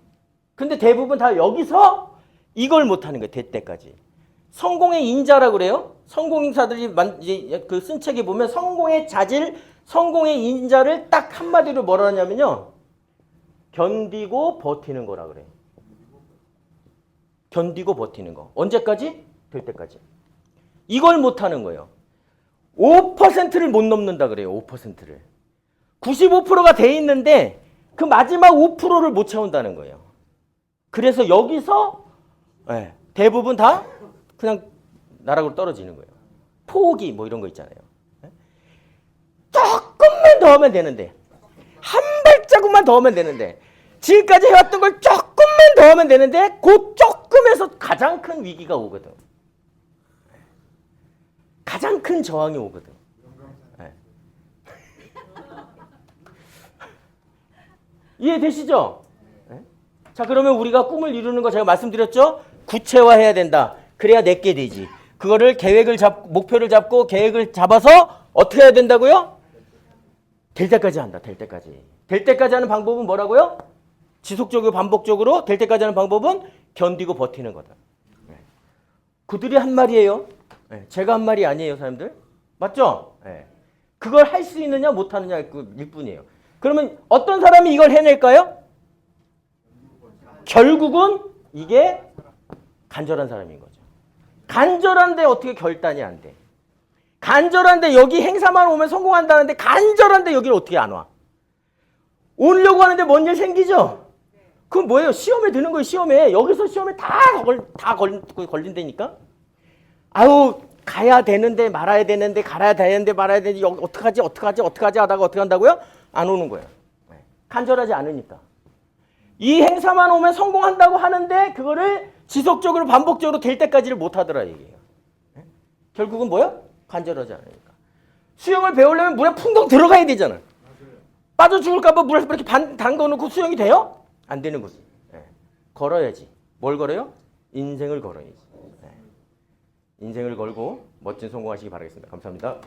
근데 대부분 다 여기서 이걸 못하는 거예요. 될 때까지. 성공의 인자라고 그래요. 성공인사들이 그 쓴 책에 보면 성공의 자질, 성공의 인자를 딱 한마디로 뭐라 하냐면요. 견디고 버티는 거라 그래요. 견디고 버티는 거. 언제까지? 될 때까지. 이걸 못하는 거예요. 5%를 못 넘는다 그래요. 5%를. 95%가 돼 있는데 그 마지막 5%를 못 채운다는 거예요. 그래서 여기서 대부분 다 그냥 나락으로 떨어지는 거예요. 포기 뭐 이런 거 있잖아요. 조금만 더 하면 되는데 한 발자국만 더 하면 되는데 지금까지 해왔던 걸 조금만 더 하면 되는데 그 조금에서 가장 큰 위기가 오거든. 가장 큰 저항이 오거든. 이해되시죠? 자 그러면 우리가 꿈을 이루는 거 제가 말씀드렸죠? 구체화해야 된다. 그래야 내게 되지. 그거를 목표를 잡고 계획을 잡아서 어떻게 해야 된다고요? 될 때까지 한다. 될 때까지. 될 때까지 하는 방법은 뭐라고요? 지속적으로 반복적으로 될 때까지 하는 방법은 견디고 버티는 거다. 그들이 한 말이에요. 제가 한 말이 아니에요, 사람들. 맞죠? 그걸 할 수 있느냐 못하느냐 일 뿐이에요. 그러면 어떤 사람이 이걸 해낼까요? 결국은 이게 간절한 사람인 거죠. 간절한데 어떻게 결단이 안 돼? 간절한데 여기 행사만 오면 성공한다는데 간절한데 여기를 어떻게 안 와? 오려고 하는데 뭔 일 생기죠? 그건 뭐예요? 시험에 드는 거예요. 시험에. 여기서 시험에 다 걸린다니까? 아유 가야 되는데 말아야 되는데 가야 되는데 말아야 되는데 어떡하지 하다가 어떻게 한다고요? 안 오는 거예요. 간절하지 않으니까. 이 행사만 오면 성공한다고 하는데 그거를 지속적으로 반복적으로 될 때까지를 못 하더라 얘기예요. 결국은 뭐야? 간절하지 않으니까. 수영을 배우려면 물에 풍덩 들어가야 되잖아. 빠져 죽을까봐 물에서 이렇게 담궈놓고 수영이 돼요? 안 되는 거지. 예. 걸어야지. 뭘 걸어요? 인생을 걸어야지. 예. 인생을 걸고 멋진 성공하시기 바라겠습니다. 감사합니다.